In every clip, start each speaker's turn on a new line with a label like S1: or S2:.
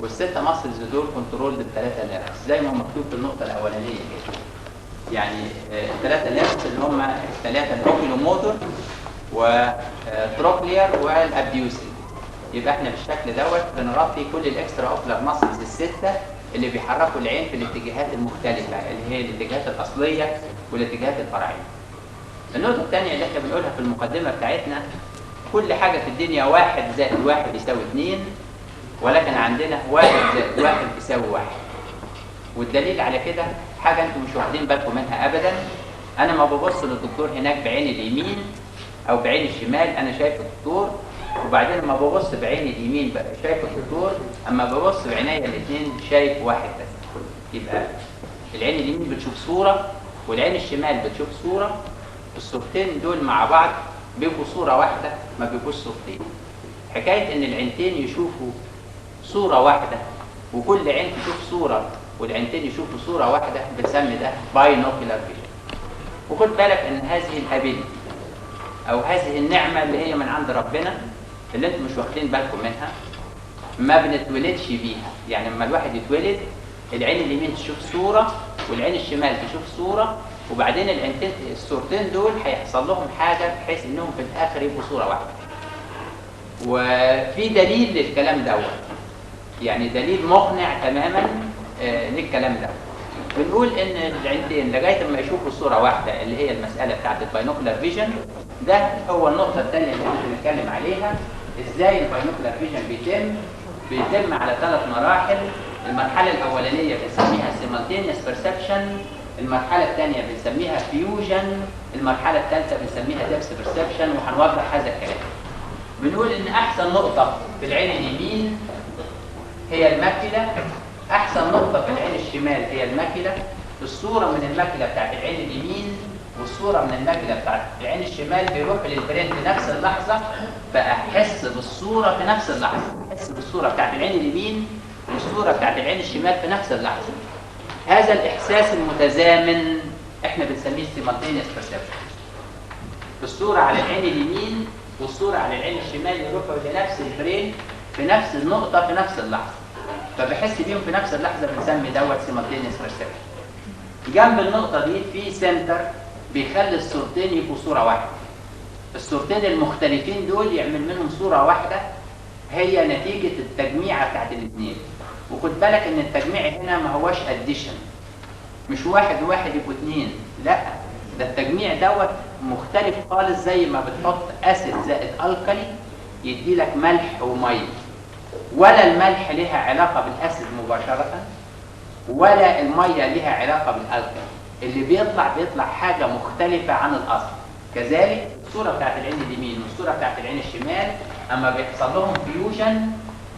S1: والستة ماسلز دول كنترول بالثلاثة نيرفز زي ما مكتوب في النقطة الأولانية كده. يعني الثلاثة نيرفز اللي هم الثلاثة الاوكيلوموتور وتروكلير والابديوسل. يبقى احنا بالشكل دوت بنغطي كل الاكسترا اوكلر ماسلز الستة اللي بيحركوا العين في الاتجاهات المختلفة اللي هي الاتجاهات الأصلية والاتجاهات الفرعية. النقطة الثانية اللي احنا بنقولها في المقدمة بتاعتنا، كل حاجة في الدنيا 1 زائد 1 يساوي 2، ولكن عندنا 1 زائد 1 يساوي 1. والدليل على كده حاجة انتم مش واخدين بالكم منها أبدا. أنا ما ببص للدكتور هناك بعين اليمين أو بعين الشمال أنا شايف الدكتور، وبعدين لما ببص بعين اليمين بقى شايف الدكتور، أما ببص بعينيا الاثنين شايف واحد بس. يبقى العين اليمين بتشوف صورة والعين الشمال بتشوف صورة، الصورتين دول مع بعض بيبقوا صورة واحدة، ما بيبقوش صورتين. حكاية إن العينتين يشوفوا صورة واحدة وكل عين تشوف صورة والعينتين يشوفوا صورة واحدة بنسمي ده باينوكيولار فيجن. وخد بالك إن هذه الابيلتي أو هذه النعمة اللي هي من عند ربنا اللي أنتم مش واخدين بالكم منها ما بنتولدش بيها. يعني لما الواحد يتولد العين اليمين تشوف صورة والعين الشمال تشوف صورة، وبعدين العينتين الصورتين دول هيحصل لهم حاجة بحيث إنهم في الآخر يبقوا صورة واحدة. وفي دليل للكلام دوت، يعني دليل مقنع تماما للكلام ده. بنقول ان العينتين لغايه ما يشوفوا صوره واحده اللي هي المساله بتاعت الباينوكولار فيجن. ده هو النقطه الثانيه اللي احنا بنتكلم عليها، ازاي الباينوكولار فيجن بيتم على 3 مراحل. المرحله الاولانيه بنسميها سيمالتينيوس بيرسبشن، المرحله الثانيه بنسميها فيوجن، المرحله الثالثه بنسميها ديبث بيرسبشن، وهنوضح هذا الكلام. بنقول ان احسن نقطه في العين اليمين هي الماكيلا، احسن نقطه في العين الشمال هي الماكيلا. الصوره من الماكيلا بتاعت العين اليمين والصوره من الماكيلا بتاعت العين الشمال بيروح للبرين في نفس اللحظه، فاحس بالصوره في نفس اللحظه، احس بالصوره بتاعت العين اليمين والصوره بتاعت العين الشمال في نفس اللحظه. هذا الاحساس المتزامن احنا بنسميه سيمالتينيوس بيرسبشن. الصوره على العين اليمين والصوره على العين الشمال يروحوا لنفس البرين في نفس النقطه في نفس اللحظه، فبحس بيهم في نفس اللحظه بنسمي دوت سيمالتينيوس بيرسبشن. جنب النقطه دي في سنتر بيخلي الصورتين يبقوا صوره واحده. الصورتين المختلفين دول يعمل منهم صوره واحده هي نتيجه التجميعه بتاعت الاثنين. وخد بالك ان التجميع هنا ما هواش اديشن، مش 1 و1 يبقوا 2، لا، ده التجميع دوت مختلف خالص. زي ما بتحط اسيد زائد الكالي يدي لك ملح وميه، ولا الملح لها علاقه بالاسيد مباشره ولا الميه لها علاقه بالالكالي. اللي بيطلع حاجه مختلفه عن الاصل. كذلك الصوره بتاعت العين اليمين والصوره بتاعت العين الشمال اما بيحصل لهم فيوجن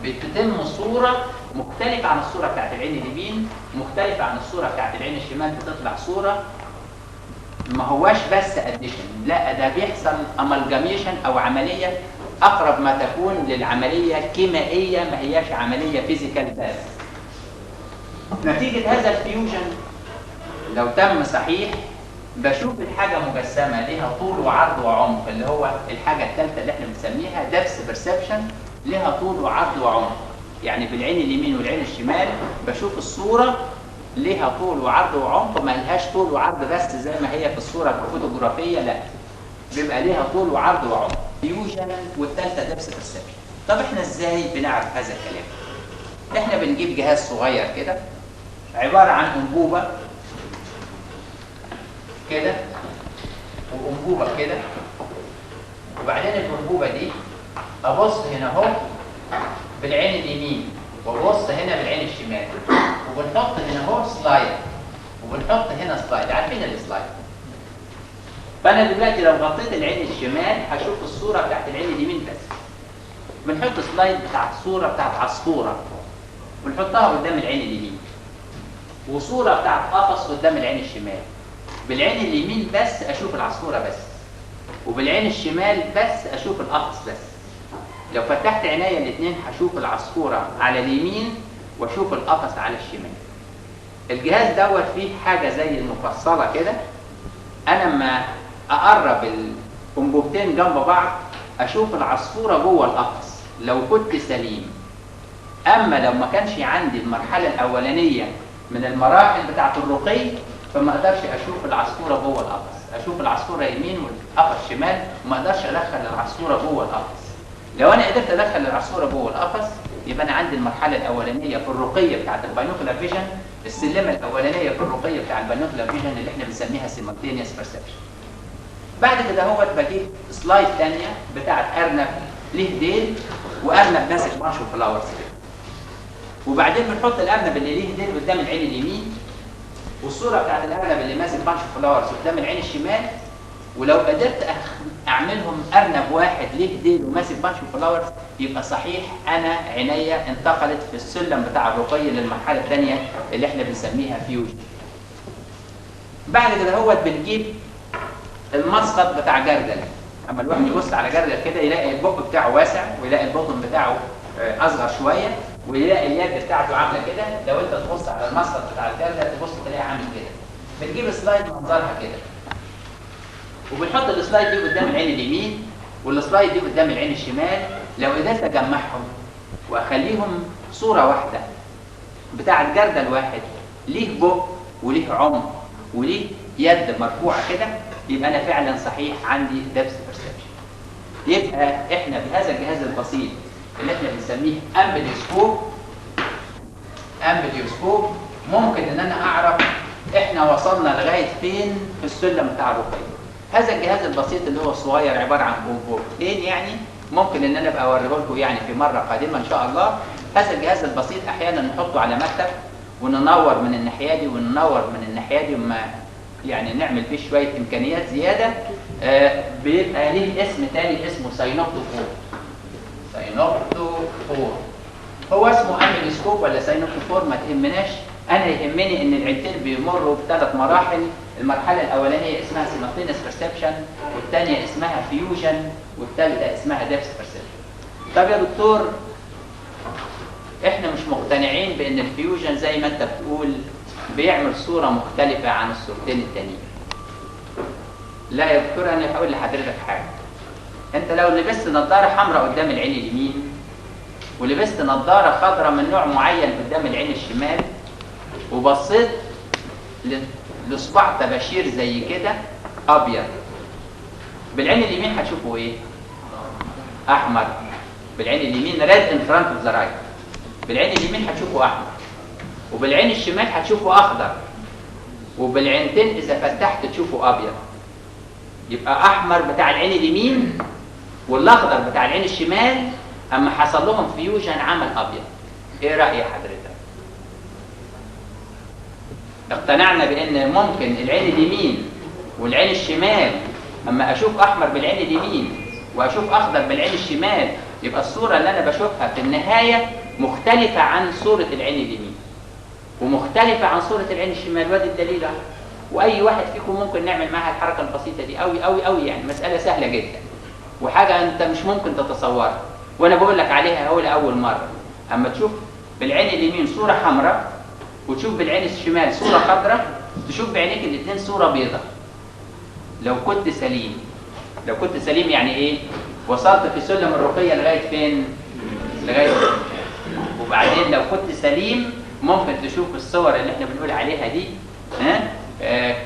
S1: بتتم صوره مختلفه عن الصوره بتاعت العين اليمين، مختلفه عن الصوره بتاعت العين الشمال، بتطلع صوره ما هواش بس اديشن، لا، ده بيحصل امالجاميشن او عمليه اقرب ما تكون للعمليه كيميائيه، ما هياش عمليه فيزيكال بس. نتيجه هذا الفيوجن لو تم صحيح بشوف الحاجه مجسمه لها طول وعرض وعمق، اللي هو الحاجه الثالثه اللي احنا بنسميها دبس بيرسبشن، لها طول وعرض وعمق. يعني بالعين اليمين والعين الشمال بشوف الصوره لها طول وعرض وعمق، ما لهاش طول وعرض بس زي ما هي في الصوره الفوتوغرافيه، لا، بيبقى ليها طول وعرض وعمق. فيوجن والثالثه دبس بيرسبشن. طب احنا ازاي بنعرف هذا الكلام؟ احنا بنجيب جهاز صغير كده عباره عن انبوبه كده وانبوبه كده، وبعدين الانبوبه دي ابص هنا اهو بالعين اليمين وابص هنا بالعين الشمال، وبنحط هنا اهو سلايد وبنحط هنا سلايد. عارفين السلايد؟ فانا دلوقتي لو غطيت العين الشمال هشوف الصوره بتاعت العين اليمين بس. بنحط سلايد بتاعت صوره بتاعت عصفوره ونحطها قدام العين اليمين، وصوره بتاعت قفص قدام العين الشمال. بالعين اليمين بس اشوف العصفوره بس، وبالعين الشمال بس اشوف القفص بس. لو فتحت عينيا الاثنين هشوف العصفوره على اليمين واشوف القفص على الشمال. الجهاز دوت فيه حاجه زي المفصله كده، انا لما اقرب الانبوبتين جنب بعض اشوف العصفوره جوه القفص. لو كنت سليم اما لو ما كانش عندي المرحله الاولانيه من المراحل بتاعه الرقي فما اقدرش اشوف العصفوره جوه القفص، اشوف العصفوره يمين والقفص شمال وما اقدرش ادخل العصفوره جوه القفص. لو انا قدرت ادخل العصفوره جوه القفص يبقى انا عندي المرحله الاولانيه في الرقيه بتاعه الباينوكولار فيجن، السلمه الاولانيه في الرقيه بتاع الباينوكولار فيجن اللي احنا بنسميها سيمultaneous perception. بعد كده هو بجيب سلايد ثانيه بتاعه ارنب ليه ديل وارنب ماسك بانش فلاورز كده، وبعدين بنحط الارنب اللي ليه ديل قدام العين اليمين والصوره بتاعت الارنب اللي ماسك بانش فلاورز قدام العين الشمال، ولو قدرت اعملهم ارنب واحد ليه ديل وماسك بانش فلاورز يبقى صحيح انا عينيا انتقلت في السلم بتاع الرقي للمرحله الثانيه اللي احنا بنسميها فيوجن. بعد كده هو بنجيب المسقط بتاع جردل، اما الواحد يبص على جردل كده يلاقي البق بتاعه واسع ويلاقي البطن بتاعه اصغر شويه ويلاقي اليد بتاعته عامله كده. لو انت تبص على المسقط بتاع الجردل تبص تلاقيه عامل كده. بنجيب سلايد منظرها كده وبنحط السلايد دي قدام العين اليمين والسلايد دي قدام العين الشمال. لو قدرت اجمعهم واخليهم صوره واحده بتاع الجردل واحد ليه بق وليه عمق وليه يد مرفوعه كده يبقى انا فعلا صحيح عندي دبس بيرسبشن. يبقى احنا بهذا الجهاز البسيط اللي احنا بنسميه امبليوسكوب ممكن ان انا اعرف احنا وصلنا لغايه فين في السلم بتاع الرقي. هذا الجهاز البسيط اللي هو صغير عباره عن كومبورتين يعني ممكن ان انا ابقى اوريه لكم يعني في مره قادمه ان شاء الله. هذا الجهاز البسيط احيانا نحطه على مكتب وننور من الناحيه دي وننور من الناحيه دي وما يعني نعمل فيه شويه امكانيات زياده. بيبقى ليه اسم تاني اسمه ساينوبتوفور. هو اسمه امبليوسكوب ولا ساينوبتوفور ما تهمناش، انا يهمني ان العينتين بيمروا بثلاث مراحل. المرحله الاولانيه اسمها سيمultaneous perception والثانيه اسمها فيوجن والثالثه اسمها ديبث perception. طب يا دكتور احنا مش مقتنعين بان الفيوجن زي ما انت بتقول بيعمل صوره مختلفه عن الصورتين التانيين. لا يا دكتور انا هقول لحضرتك حاجه. انت لو لبست نظاره حمراء قدام العين اليمين ولبست نظاره خضراء من نوع معين قدام العين الشمال وبصيت لصباع طباشير زي كده ابيض، بالعين اليمين هتشوفوا ايه؟ احمر. بالعين اليمين ريد ان فرونت اوف ذا رايت، بالعين اليمين هتشوفوا احمر وبالعين الشمال هتشوفوا اخضر وبالعينتين اذا فتحت تشوفوا ابيض. يبقى احمر بتاع العين اليمين والاخضر بتاع العين الشمال اما حصل لهم فيوجن عمل ابيض. ايه راي حضرتك؟ اقتنعنا بان ممكن العين اليمين والعين الشمال اما اشوف احمر بالعين اليمين واشوف اخضر بالعين الشمال يبقى الصوره اللي انا بشوفها في النهايه مختلفه عن صوره العين اليمين ومختلفه عن صوره العين الشمال. وادي الدليل اهو. واي واحد فيكم ممكن نعمل معاها الحركه البسيطه دي قوي قوي قوي، يعني مساله سهله جدا وحاجه انت مش ممكن تتصورها وانا بقول لك عليها اهو لاول مره. اما تشوف بالعين اليمين صوره حمراء وتشوف بالعين الشمال صوره خضراء تشوف بعينيك الاثنين صوره بيضاء. لو كنت سليم يعني ايه؟ وصلت في سلم الرقيه لغايه فين؟ لغايه وبعدين لو كنت سليم ممكن تشوف الصور اللي احنا بنقول عليها دي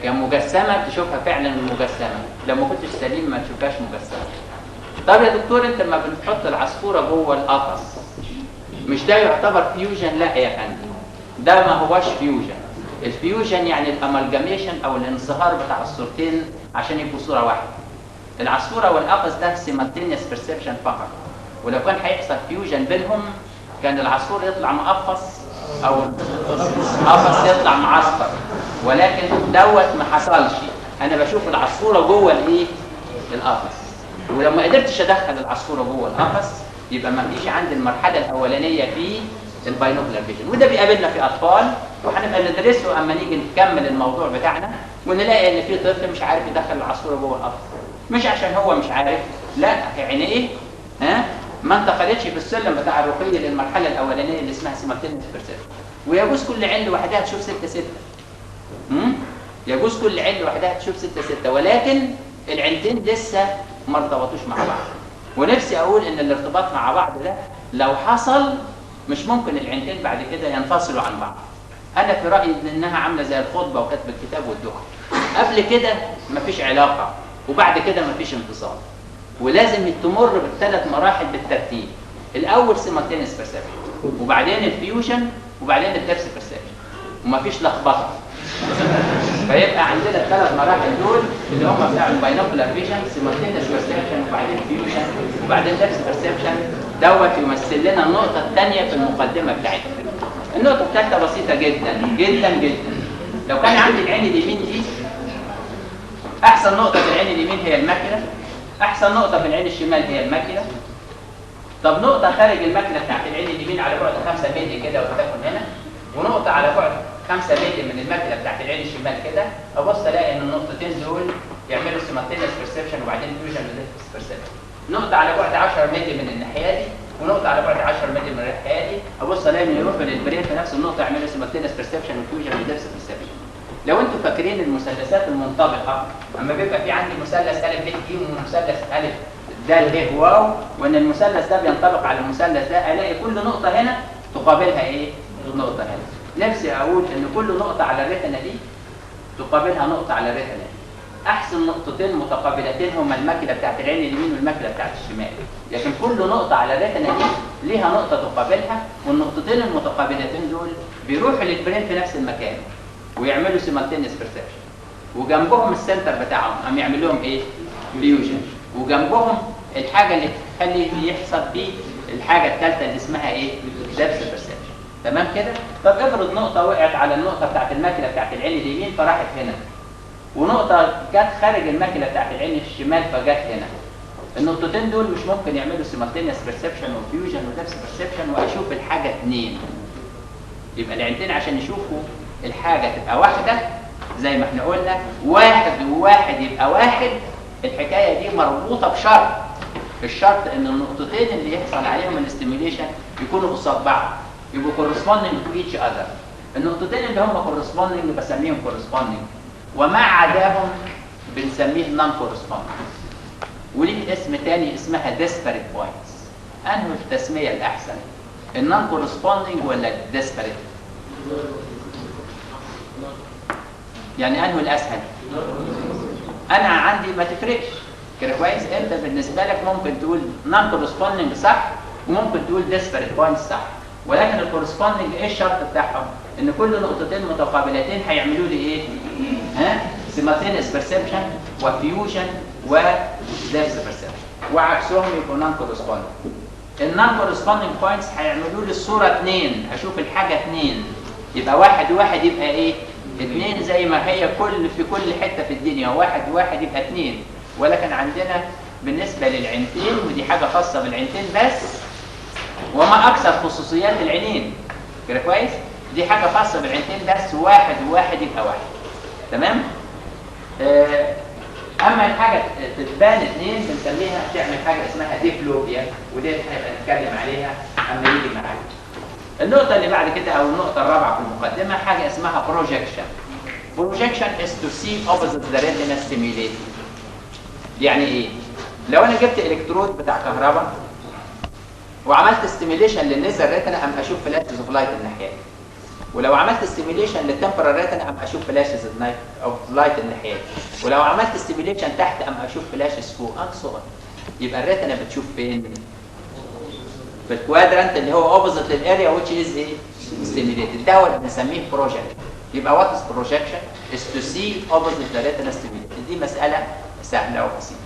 S1: كمجسمه تشوفها فعلا مجسمه. لو ما كنتش سليم ما تشوفهاش مجسمه. طب يا دكتور انت لما بنحط العصفوره جوه القفص مش ده يعتبر فيوجن؟ لا يا فندم، ده ما هوش فيوجن. الفيوجن يعني الامالجاميشن او الانصهار بتاع الصورتين عشان يبقوا صوره واحده. العصفوره والقفص ده سيمultaneous perception فقط، ولو كان هيحصل فيوجن بينهم كان العصفور يطلع مقفص او القفص يطلع معصفر، ولكن دوت ما حصلش. انا بشوف العصفوره جوه الايه؟ القفص. ولو ما قدرتش ادخل العصفوره جوه القفص يبقى ما فيش عندي المرحله الاولانيه في الباينوكولار فيجن، وده بيقابلنا في اطفال وهنبقى ندرسه اما نيجي نكمل الموضوع بتاعنا ونلاقي ان في طفل مش عارف يدخل العصفوره جوه القفص. مش عشان هو مش عارف، لا عينيه ما انتقلتش في السلم بتاع الرقي للمرحله الاولانيه اللي اسمها سيمultaneous perception. ويجوز كل عين لوحدها تشوف 6 يجوز كل عين لوحدها تشوف 6 ولكن العينتين لسه ما ارتبطوش مع بعض. ونفسي اقول ان الارتباط مع بعض ده لو حصل مش ممكن العينتين بعد كده ينفصلوا عن بعض. انا في رايي انها عامله زي الخطبه وكتب الكتاب والدعاء، قبل كده مفيش علاقه وبعد كده مفيش انفصال، ولازم تمر بالثلاث مراحل بالترتيب. الاول سيمالتينيوس بيرسبشن، وبعدين الفيوجن، وبعدين الدبس بيرسبشن، ومفيش لخبطه. فيبقى عندنا الثلاث مراحل دول اللي هم بتاع الباينوكولار فيجن، سيمالتينيوس بيرسبشن، وبعدين فيوجن، وبعدين دبس بيرسبشن. دوت يمثل لنا النقطه الثانيه في المقدمه بتاعتنا. النقطه الثالثه بسيطه جدا جدا جدا. لو كان عندي العين اليمين دي، احسن نقطه في العين اليمين هي الماكله، احسن نقطه في العين الشمال هي الماكله. طب نقطه خارج الماكله بتاعت العين اليمين على بعد 5 مللي كده وتكون هنا، ونقطه على بعد 5 مللي من الماكله بتاعت العين الشمال كده، ابص الاقي ان النقطتين دول يعملوا سيمالتينيوس بيرسبشن وبعدين فيوجن وديبس بيرسبشن. نقطه على بعد 10 مللي من الناحيه دي ونقطه على بعد 10 مللي من الناحيه دي، ابص الاقي ان يروحوا للبرين في نفس النقطه يعملوا سيمالتينيوس بيرسبشن وفيوجن وديبس بيرسبشن. لو انتم فاكرين المثلثات المنطبقه، اما بيبقى في عندي مثلث ا ب ج ومثلث ا د ه واو، وان المثلث ده بينطبق على المثلث ده، الاقي كل نقطه هنا تقابلها ايه؟ نقطه هنا. نفسي اقول ان كل نقطه على الريتنا دي تقابلها نقطه على الريتنا دي. احسن نقطتين متقابلتين هما الماكله بتاعت العين اليمين والماكله بتاعت الشمال، لكن كل نقطه على الريتنا دي ليها نقطه تقابلها، والنقطتين المتقابلتين دول بيروحوا للبرين في نفس المكان ويعملوا سيمالتينيوس بيرسبشن، وجنبهم السنتر بتاعهم قام يعمل لهم ايه؟ فيوجن، وجنبهم الحاجه اللي تخلي يحصل فيه الحاجه الثالثه اللي اسمها ايه؟ دبس بيرسبشن. تمام كده؟ طب افرض نقطه وقعت على النقطه بتاعت الماكله بتاعت العين اليمين فراحت هنا، ونقطه جت خارج الماكله بتاعت العين الشمال فجت هنا. النقطتين دول مش ممكن يعملوا سيمالتينيوس بيرسبشن وفيوجن ودبس بيرسبشن واشوف الحاجه اثنين. يبقى العينتين عشان يشوفوا الحاجه تبقى واحده زي ما احنا قلنا، واحد وواحد يبقى واحد، الحكايه دي مربوطه بشرط. الشرط ان النقطتين اللي يحصل عليهم الاستيميوليشن يكونوا قصاد بعض، يبقوا كورسبوندينج تو ايتش اذر. النقطتين اللي هم كورسبوندينج بسميهم كورسبوندينج، وما عداهم بنسميه نون كورسبوندينج. وليه اسم تاني اسمها ديسباريت بوينتس. انه التسميه الاحسن؟ النون كورسبوندينج ولا الديسباريت؟ يعني انه الاسهل؟ انا عندي ما تفرقش كده كويس. انت بالنسبه لك ممكن تقول نون كورسبوندينج صح، وممكن تقول ديسباريت بوينتس صح، ولكن الكورسبوندينج ايه الشرط بتاعهم؟ ان كل نقطتين متقابلتين هيعملوا لي ايه؟ سيمالتينيوس بيرسبشن وفيوجن ودبس بيرسبشن، وعكسهم يبقوا نون كورسبوندينج. النون كورسبوندينج بوينتس هيعملوا لي الصوره اثنين، اشوف الحاجه اثنين، يبقى واحد وواحد يبقى ايه؟ اثنين، زي ما هي في كل حته في الدنيا واحد وواحد يبقى اثنين. ولكن عندنا بالنسبه للعينتين، ودي حاجه خاصه بالعينتين بس، وما اكثر خصوصيات العينين كده كويس، دي حاجه خاصه بالعينتين بس، واحد وواحد يبقى واحد. تمام؟ اما الحاجه تتبان اثنين بنسميها تعمل حاجه اسمها ديفلوبيا، ودي هنبقى نتكلم عليها اما يجي معانا. النقطه اللي بعد كده او النقطه الرابعه في المقدمه حاجه اسمها بروجكشن. بروجكشن is to see opposite the retina stimulated. يعني ايه؟ لو انا جبت الكترود بتاع كهرباء وعملت ستيميليشن للليزر ريتنا ام اشوف فلاشز اوف لايت الناحيه دي، ولو عملت ستيميليشن للتمبرال ريتنا ام اشوف فلاشز اوف لايت الناحيه دي، ولو عملت ستيميليشن تحت ام اشوف فلاشز فوق اقصى. يبقى الريتنا بتشوف فين؟ في الكوادرانت اللي هو اوبوزيت للاريا which is ايه؟ ستيميليتد. ده هو بنسميه بروجكت. يبقى وات از بروجكشن؟ is to see opposite the retina stimulated. دي مساله سهله وبسيطه.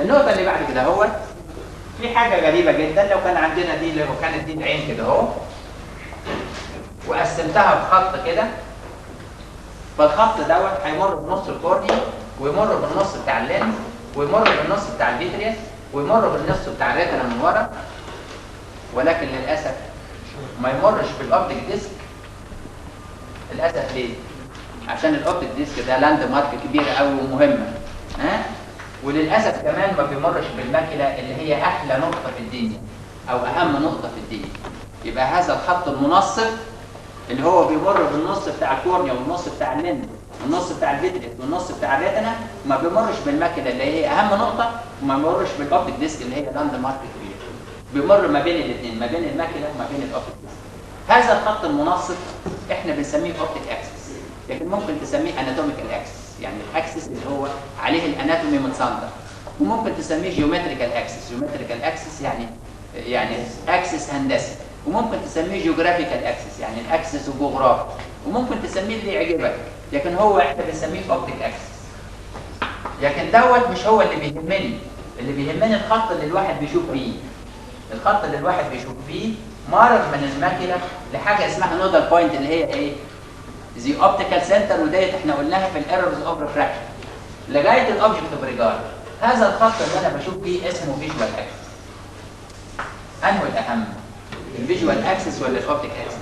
S1: النقطه اللي بعد كده هو في حاجه غريبه جدا. لو كان عندنا دي، لو كانت دي العين كده اهو وقسمتها بخط كده، فالخط دوت هيمر بنص الكورنيا، ويمر بالنص بتاع اللينز، ويمر بالنص بتاع الفيتريس، ويمر بالنص بتاع الريتنا من ورا. ولكن للاسف ما يمرش بالاوبتيك ديسك. للاسف ليه؟ عشان الاوبتيك ديسك ده لاند مارك كبيره قوي ومهمه. وللاسف كمان ما بيمرش بالماكله اللي هي احلى نقطه في الدنيا او اهم نقطه في الدنيا. يبقى هذا الخط المنصف اللي هو بيمر بالنص بتاع الكورنيا والنص بتاع اللينز والنص بتاع الفيتريس والنص بتاع الريتنا، ما بيمرش بالماكله اللي هي اهم نقطه، وما بيمرش بالاوبتيك ديسك اللي هي لاند مارك كبيره. بيمر ما بين الاثنين، ما بين الماكينه وما بين الاوبتيك ديسك. هذا الخط المنصف احنا بنسميه اوبتيك اكسس، لكن ممكن تسميه اناتوميكال اكسس، يعني الاكسس اللي هو عليه الاناتومي متصنع. وممكن تسميه جيومتريكال اكسس، جيومتريكال اكسس يعني اكسس هندسي. وممكن تسميه جيوغرافيكال اكسس، يعني الاكسس الجغرافي. وممكن تسميه اللي يعجبك، لكن هو احنا بنسميه اوبتيك اكسس. لكن دوت مش هو اللي بيهمني. اللي بيهمني الخط اللي الواحد بيشوف فيه. الخط اللي الواحد بيشوف فيه مرر من الماكينه لحاجه اسمها نودال بوينت، اللي هي ايه؟ زي اوبتيكال سنتر، وديت احنا قلناها في الايرورز اوف ريفراكشن لغايه الاوبجكت اوف ريجارد. هذا الخط اللي انا بشوف فيه اسمه فيجوال اكسس. انه الاهم، الفيجوال اكسس ولا الاوبتيك اكسس؟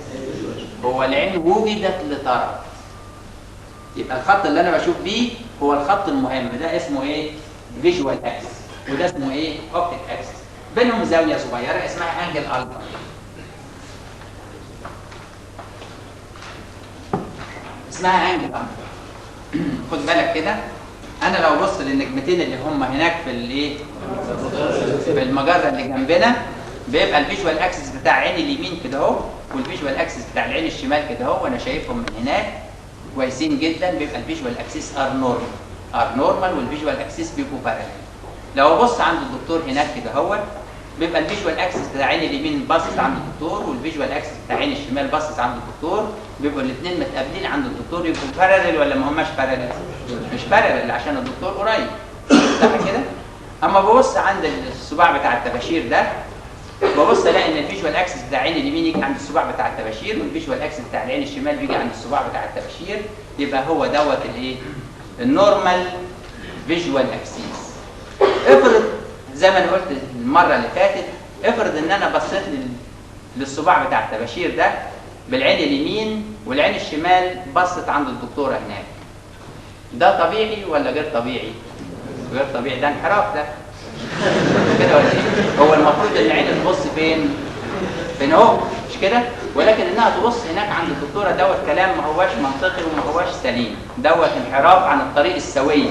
S1: هو العين وجدت لترى. يبقى الخط اللي انا بشوف بيه هو الخط المهم، ده اسمه ايه؟ فيجوال اكسس، وده اسمه ايه؟ اوبتيك اكسس. بينهم زاويه صغيره اسمها انجل الفا. اسمها انجل الفا. خد بالك كده، انا لو بص للنجمتين اللي هم هناك في الايه؟ في المجره اللي جنبنا، بيبقى الفيجوال اكسس بتاع عيني اليمين كده اهو، والفيجوال اكسس بتاع العين الشمال كده اهو، وانا شايفهم من هناك كويسين جدا. بيبقى الفيجوال اكسس ار نورمال، والفيجوال اكسس بيبقوا باراليل. لو بص عند الدكتور هناك كده اهو، بيبقى الفيجوال اكسس بتاع عين اليمين باصص عند الدكتور، والفيجوال اكسس بتاع عين الشمال باصص عند الدكتور. بيبقوا الاثنين متقابلين عند الدكتور، يبقوا باراليل ولا ما هماش باراليل؟ مش باراليل عشان الدكتور قريب، صح كده؟ اما ببص عند الصباع بتاع الطباشير ده، ببص الاقي ان الفيجوال اكسس بتاع عين اليمين يجي عند الصباع بتاع الطباشير، والفيجوال اكسس بتاع العين الشمال بيجي عند الصباع بتاع الطباشير. يبقى هو دوت الايه؟ النورمال فيجوال اكسس. افرض زي ما انا قلت المره اللي فاتت، افرض ان انا بصيت للصباع بتاع الطباشير ده بالعين اليمين، والعين الشمال بصت عند الدكتوره هناك. ده طبيعي ولا غير طبيعي؟ غير طبيعي، ده انحراف ده. كده ولا ايه؟ هو المفروض ان العين تبص فين؟ فين اهو، مش كده؟ ولكن انها تبص هناك عند الدكتوره دوت كلام ما هوش منطقي وما هوش سليم، دوت انحراف عن الطريق السوي.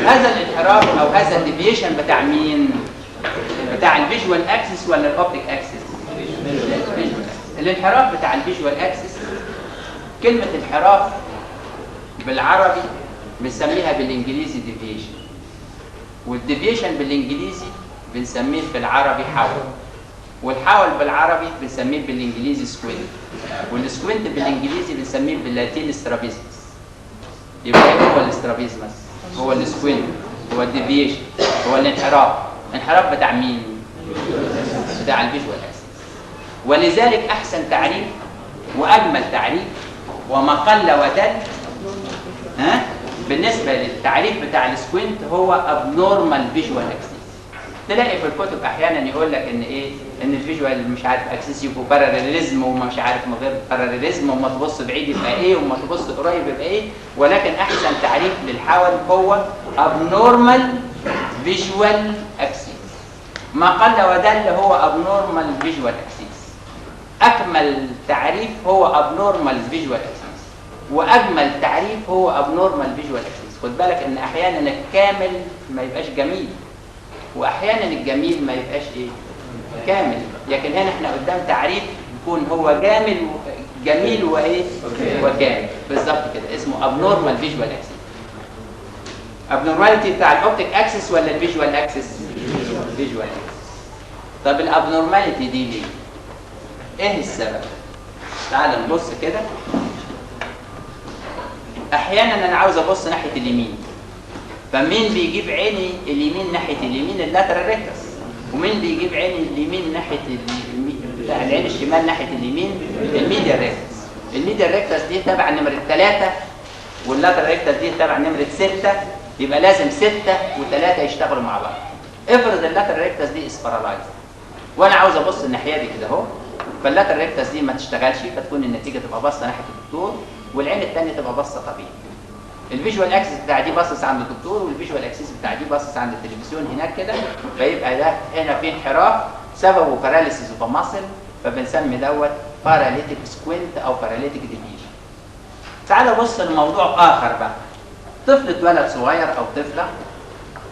S1: هذا الانحراف او هذا الديفيشن بتاع مين؟ بتاع الفيجوال اكسس ولا الاوبتيك اكسس؟ الانحراف بتاع الفيجوال اكسس، كلمه انحراف بالعربي بنسميها بالانجليزي ديفيشن، والديفيشن بالانجليزي بنسميه في العربي حول، والحول بالعربي بنسميه بالانجليزي سكوينت، والسكوينت بالانجليزي بنسميه باللاتيني سترابيزمس. يبقى هو الاسترابيزمس، هو السكوينت، هو الديفيشن، هو الانحراف. الانحراف بتاع مين؟ بتاع الفيجوال اكسس. ولذلك احسن تعريف واجمل تعريف وما قل ودل بالنسبه للتعريف بتاع السكوينت هو ابنورمال فيجوال اكسس. تلاقي في الكتب احيانا يقول لك ان ايه؟ ان الفيجوال مش عارف اكسس يبقوا باراليزم، ومش عارف من غير باراليزم، وما تبص بعيد يبقى ايه، وما تبص قريب يبقى ايه. ولكن احسن تعريف للحول هو abnormal visual axis. ما قل ودل هو abnormal visual axis. اكمل تعريف هو abnormal visual axis، واجمل تعريف هو abnormal visual axis. خد بالك ان احيانا الكامل ما يبقاش جميل، واحيانا الجميل ما يبقاش ايه؟ كامل. لكن هنا احنا قدام تعريف يكون هو جميل وايه؟ وكامل بالظبط كده، اسمه abnormal visual axis. abnormality بتاع الاوبتيك اكسس ولا الفيجوال اكسس؟ فيجوال اكسس. طب الابنورماليتي دي ليه؟ ايه السبب؟ تعال نبص كده. احيانا انا عاوز ابص ناحيه اليمين، فمين بيجيب عيني اليمين ناحيه اليمين؟ اللاترال ريكتس. ومين بيجيب عيني اليمين ناحيه بتاع العين الشمال ناحيه اليمين؟ الميديال ريكتس. الميديال ريكتس دي تبع نمره 3، واللاترال ريكتس دي تبع نمره 6. يبقى لازم 6 و3 يشتغلوا مع بعض. افرض اللاترال ريكتس دي اسبرالايز، وانا عاوز ابص الناحيه دي كده اهو، فاللاترال ريكتس دي ما تشتغلش، فتكون النتيجه تبقى باصه ناحيه الدكتور، والعين الثانيه تبقى باصه طبيعي. الفيجوال اكسس بتاع دي باصص عند الدكتور، والفيجوال اكسس بتاع دي باصص عند التلفزيون هناك كده. فيبقى ده هنا في انحراف سببه باراليسيس اوف ماسل، فبنسمي دوت باراليتيك سكوينت او باراليتيك ديفيجن. تعالوا بص لموضوع اخر بقى. طفل اتولد صغير او طفله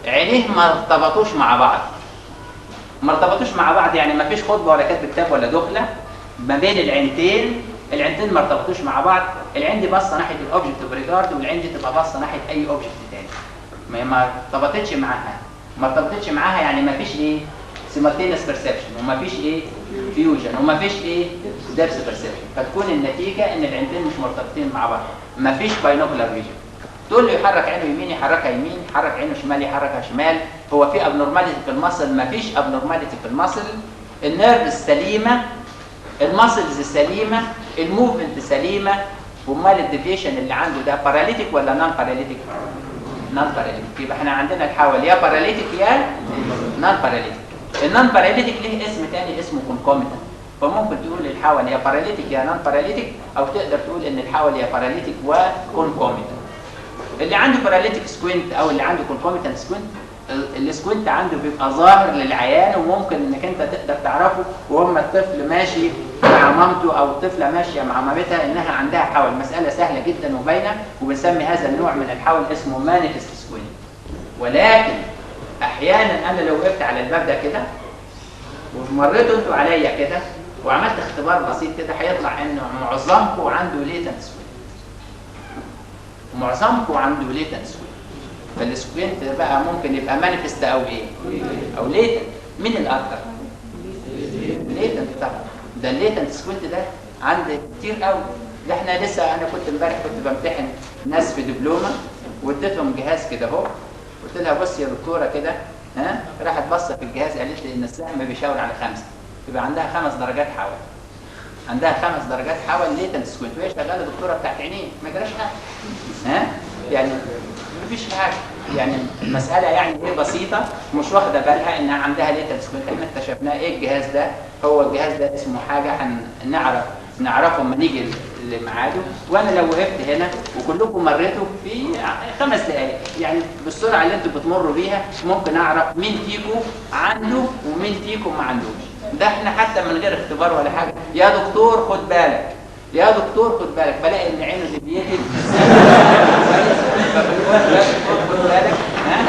S1: عينيه ما ارتبطوش مع بعض، ما ارتبطوش مع بعض، يعني ما فيش خطبه ولا كتب كتاب ولا دخله ما بين العينتين. العينتين ما ارتبطوش مع بعض، العين دي باصه ناحيه الاوبجكت اوف ريجارد والعين دي تبقى باصه ناحيه اي اوبجكت تاني. ما ارتبطتش معاها، ما ارتبطتش معاها يعني ما فيش ايه سيمالتينيوس بيرسبشن، وما فيش ايه فيوجن، وما فيش ايه ديبث بيرسبشن. فتكون النتيجه ان العينتين مش مرتبطين مع بعض، ما فيش باينوكولار فيجن. تقول له يحرك عينه يمين يحركها يمين، يحرك عينه شمال يحركها شمال. هو في ابنورماليتي في المصل؟ ما فيش ابنورماليتي في المصل. النيرف سليمه، الماسلز سليمه، الموفمنت سليمه. ومال الديفيشن اللي عنده ده باراليتيك ولا نون باراليتيك؟ نون باراليتيك. يبقى احنا عندنا الحول يا باراليتيك يا نون باراليتيك. النون باراليتيك ليه اسم تاني اسمه كونكوميتنت، فممكن تقول الحول يا باراليتيك يا نون باراليتيك، او تقدر تقول ان الحول يا باراليتيك وكونكوميتنت. اللي عنده باراليتيك سكوينت او اللي عنده كونكوميتنت سكوينت، السكوينت عنده بيبقى ظاهر للعيان، وممكن انك انت تقدر تعرفه وهم الطفل ماشي مع مامته او الطفله ماشيه مع مامتها انها عندها حول. مساله سهله جدا وباينه، وبنسمي هذا النوع من الحول اسمه مانيفست سكوينت. ولكن احيانا انا لو وقفت على الباب ده كده ومريتوا انتوا عليا كده وعملت اختبار بسيط كده، هيطلع انه معظمكم عنده ليتنت سكوينت، معظمكم عنده ليتنت سكوينت. فالسكوينت بقى ممكن يبقى مانيفست او ايه او ليتنت. مين الاكتر؟ ليتنت طبعا. ده الليتنت سكوينت ده عند كتير قوي. ده احنا لسه، انا كنت امبارح كنت بمتحن ناس في دبلومه واديتهم جهاز كده اهو، قلت لها بصي يا دكتوره كده، ها، راحت بصه في الجهاز قالت لي ان السهم بيشاور على 5، يبقى عندها 5 درجات حول. عندها 5 درجات حول ليتنت سكوينت، وهي شغاله دكتوره بتاعت عينين، ما جراش حاجه. ها؟ يعني مفيش حاجه، يعني المساله يعني ايه بسيطه، مش واخده بالها انها عندها ليتنت سكوينت. احنا اكتشفناه. ايه الجهاز ده؟ هو الجهاز ده اسمه حاجه نعرفه لما نيجي لميعاده. وانا لو وقفت هنا وكلكم مريتوا في 5 دقائق، يعني بالسرعه اللي انتوا بتمروا بيها ممكن اعرف مين فيكم عنده ومين فيكم ما عندوش. ده احنا حتى من غير اختبار ولا حاجه، يا دكتور خد بالك، يا دكتور خد بالك، بلاقي ان عينه ديفيتد خد بالك. ها؟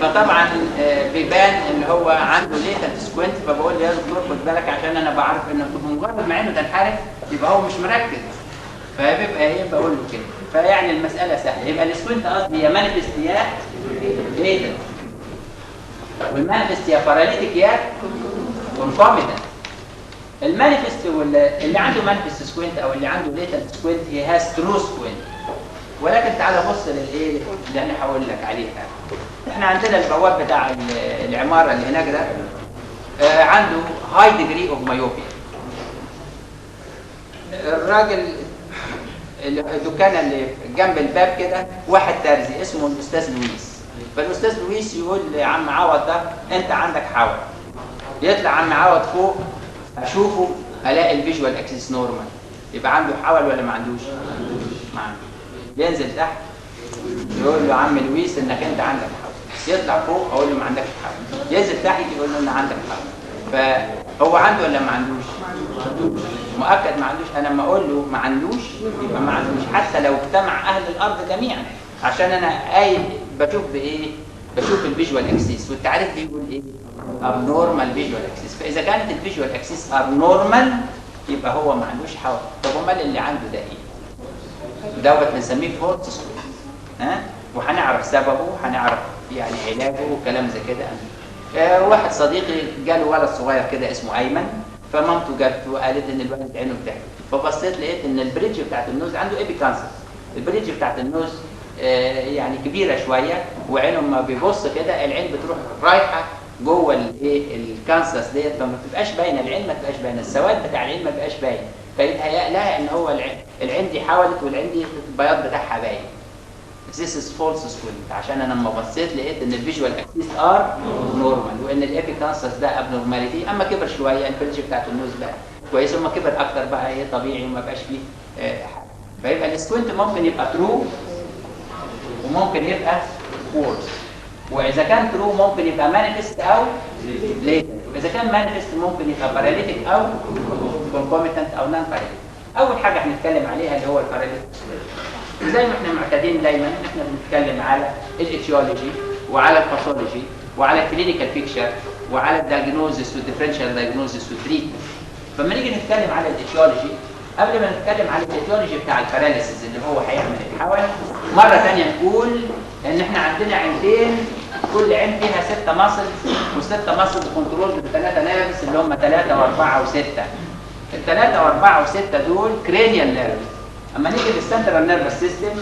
S1: فطبعا بيبان ان هو عنده ليتنت سكوينت، فبقول له يا دكتور خد بالك، عشان انا بعرف انه بمجرد ما عينه تنحرف يبقى هو مش مركز، فبيبقى ايه بقول له كده. فيعني المساله سهله. يبقى السكوينت قصدي يا مانيفست يا ليتنت، والمانيفست يا باراليتيك يا كونكوميتنت. المانيفست اللي عنده مانيفست سكوينت او اللي عنده ليتنت سكوينت هي هاز ترو سكوينت. ولكن تعالى بص للايه اللي انا هقول لك عليها. احنا عندنا البواب بتاع العماره اللي هناك ده عنده هاي ديجري اوف مايوبيا. الراجل الدكانه اللي جنب الباب كده واحد ترزي اسمه الاستاذ لويس. فالاستاذ لويس يقول لعم عوض ده انت عندك حول. يطلع عم عوض فوق اشوفه الاقي الفيجوال اكسس نورمال، يبقى عنده حول ولا ما عندوش؟ ما عندوش. ينزل تحت يقول له عم لويس انك انت عندك حول. يطلع فوق اقول له ما عندكش حول. ينزل تحت يقول له ان عندك حول. فهو عنده ولا ما عندوش؟ مؤكد ما عندوش. انا لما اقول له ما عندوش يبقى ما عندوش، حتى لو اجتمع اهل الارض جميعا، عشان انا قايل بشوف بايه؟ بشوف الفيجوال اكسس، والتعريف بيقول ايه؟ abnormal visual axis. فاذا كانت الفيجوال اكسس abnormal يبقى هو ما عندوش حول. طب امال اللي عنده ده ايه؟ دوت بنسميه فولت سكوينت. ها؟ وهنعرف سببه وهنعرف يعني علاجه وكلام زي كده. واحد صديقي جاله ولد صغير كده اسمه ايمن، فمامته جت وقالت ان الولد عينه بتحمل، فبصيت لقيت ان البريدج بتاعت النوز عنده ايبي كانسر. البريدج بتاعت النوز يعني كبيره شويه، وعينه لما بيبص كده العين بتروح رايحه جوه الايه الكانسس ديت، فما بتبقاش باينه العين، ما بتبقاش باينه السواد بتاع العين، ما بيبقاش باين، فيتهيأ لها ان هو العين دي حاولت والعين دي البياض بتاعها باين. This is false squint. عشان انا لما بصيت لقيت ان الفيجوال اكسس ار نورمال، وان الايبي كانسس ده ابنورماليتي. اما كبر شويه البريدج بتاعت النوز بقى كويس، اما كبر اكتر بقى ايه طبيعي وما بقاش فيه حاجه. فيبقى السكوينت ممكن يبقى ترو وممكن يبقى فولس. واذا كان ترو ممكن يبقى مانيفست او ليتنت، واذا كان مانيفست ممكن يبقى باراليتيك او كونكوميتنت او نون باراليتيك. اول حاجه هنتكلم عليها اللي هو الباراليتيك. زي ما احنا معتادين دايما احنا بنتكلم على الايتيولوجي وعلى الباثولوجي وعلى الكلينيكال بيكتشر وعلى الدايجنوزس والديفرنشال دايجنوزس والتريتمنت. فلما نيجي نتكلم على الايتيولوجي، قبل ما نتكلم على الايتيولوجي بتاع الباراليسيس اللي هو هيعمل الحول، مره ثانيه نقول ان احنا عندنا عينتين، كل عين فيها 6 ماسلز، و6 ماسلز كنترول ب3 نيرفز اللي هم 3 و4 و6. ال3 و4 و6 دول كرينيال نيرفز. اما نيجي للسنترال نيرفس سيستم،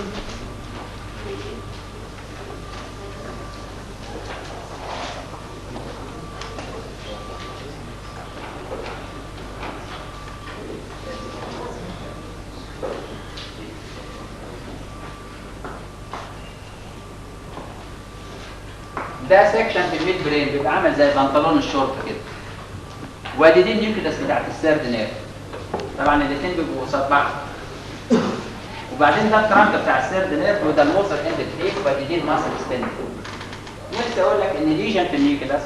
S1: ده سكشن في الميد برين بيبقى عامل زي بنطلون الشورت كده، وادي دي النيوكليس بتاعت السيرد نيرف. طبعا الاثنين بيبقوا قصاد بعض. وبعدين ده الترانك بتاع السيرد نيرف، وده الموتور اند بليك، وادي دي الماسل ستند. نفسي اقول لك ان ليجن في النيوكليس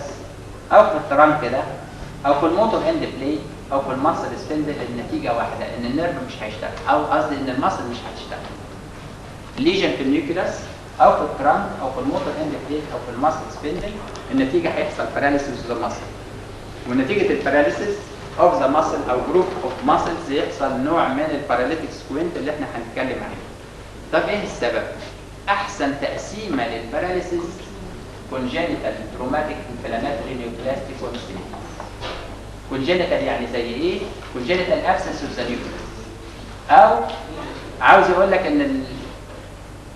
S1: او في الترانك ده او في الموتور اند بليك او في الماسل ستند، النتيجه واحده، ان النيرف مش هيشتغل، او قصدي ان الماسل مش هتشتغل. ليجن في النيوكليس او في الترانك او في الموتور اند بليك او في الماسل سبندل، النتيجه هيحصل باراليسيس ذا ماسل. ونتيجه الباراليسيس اوف ذا ماسل او جروب اوف ماسلز يحصل نوع من الباراليتيك سكوينت اللي احنا هنتكلم عليه. طب ايه السبب؟ احسن تقسيمه للباراليسيس كونجينيتال تروماتيك انفلاماتوري نيوبلاستيك كونستيتيوشن. كونجينيتال يعني زي ايه؟ كونجينيتال ابسنس اوف ذا نيوكليس، او عاوز يقول لك ان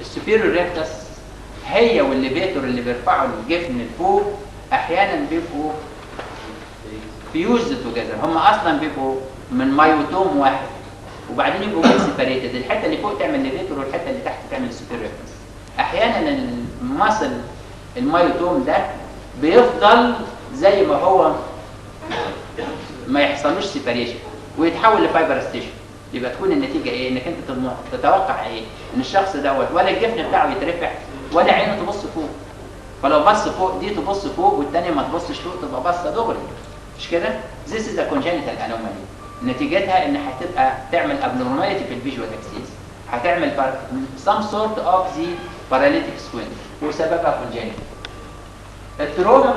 S1: السوبيريور ريكتس هي والليفيتور اللي بيرفعوا الجفن لفوق احيانا بيبقوا فيوزد توجذر، هم اصلا بيبقوا من مايوتوم واحد، وبعدين يبقوا سيبريتد، الحته اللي فوق تعمل ليفيتور والحته اللي تحت تعمل سوبيريور ريكتس. احيانا الماسل المايوتوم ده بيفضل زي ما هو، ما يحصلوش سيبريشن ويتحول لفايبرستيشن. يبقى تكون النتيجه ايه؟ انك انت تتوقع ايه؟ ان الشخص دوت ولا الجفن بتاعه يترفع ولا عينه تبص فوق. فلو بص فوق دي تبص فوق والثانيه ما تبصش فوق، تبقى باصه دغري، مش كده؟ This is a congenital anomaly. نتيجتها ان هتبقى تعمل abnormality في الفيجوال اكسيس، هتعمل some sort of the paralytic squint وسببها congenital. التروما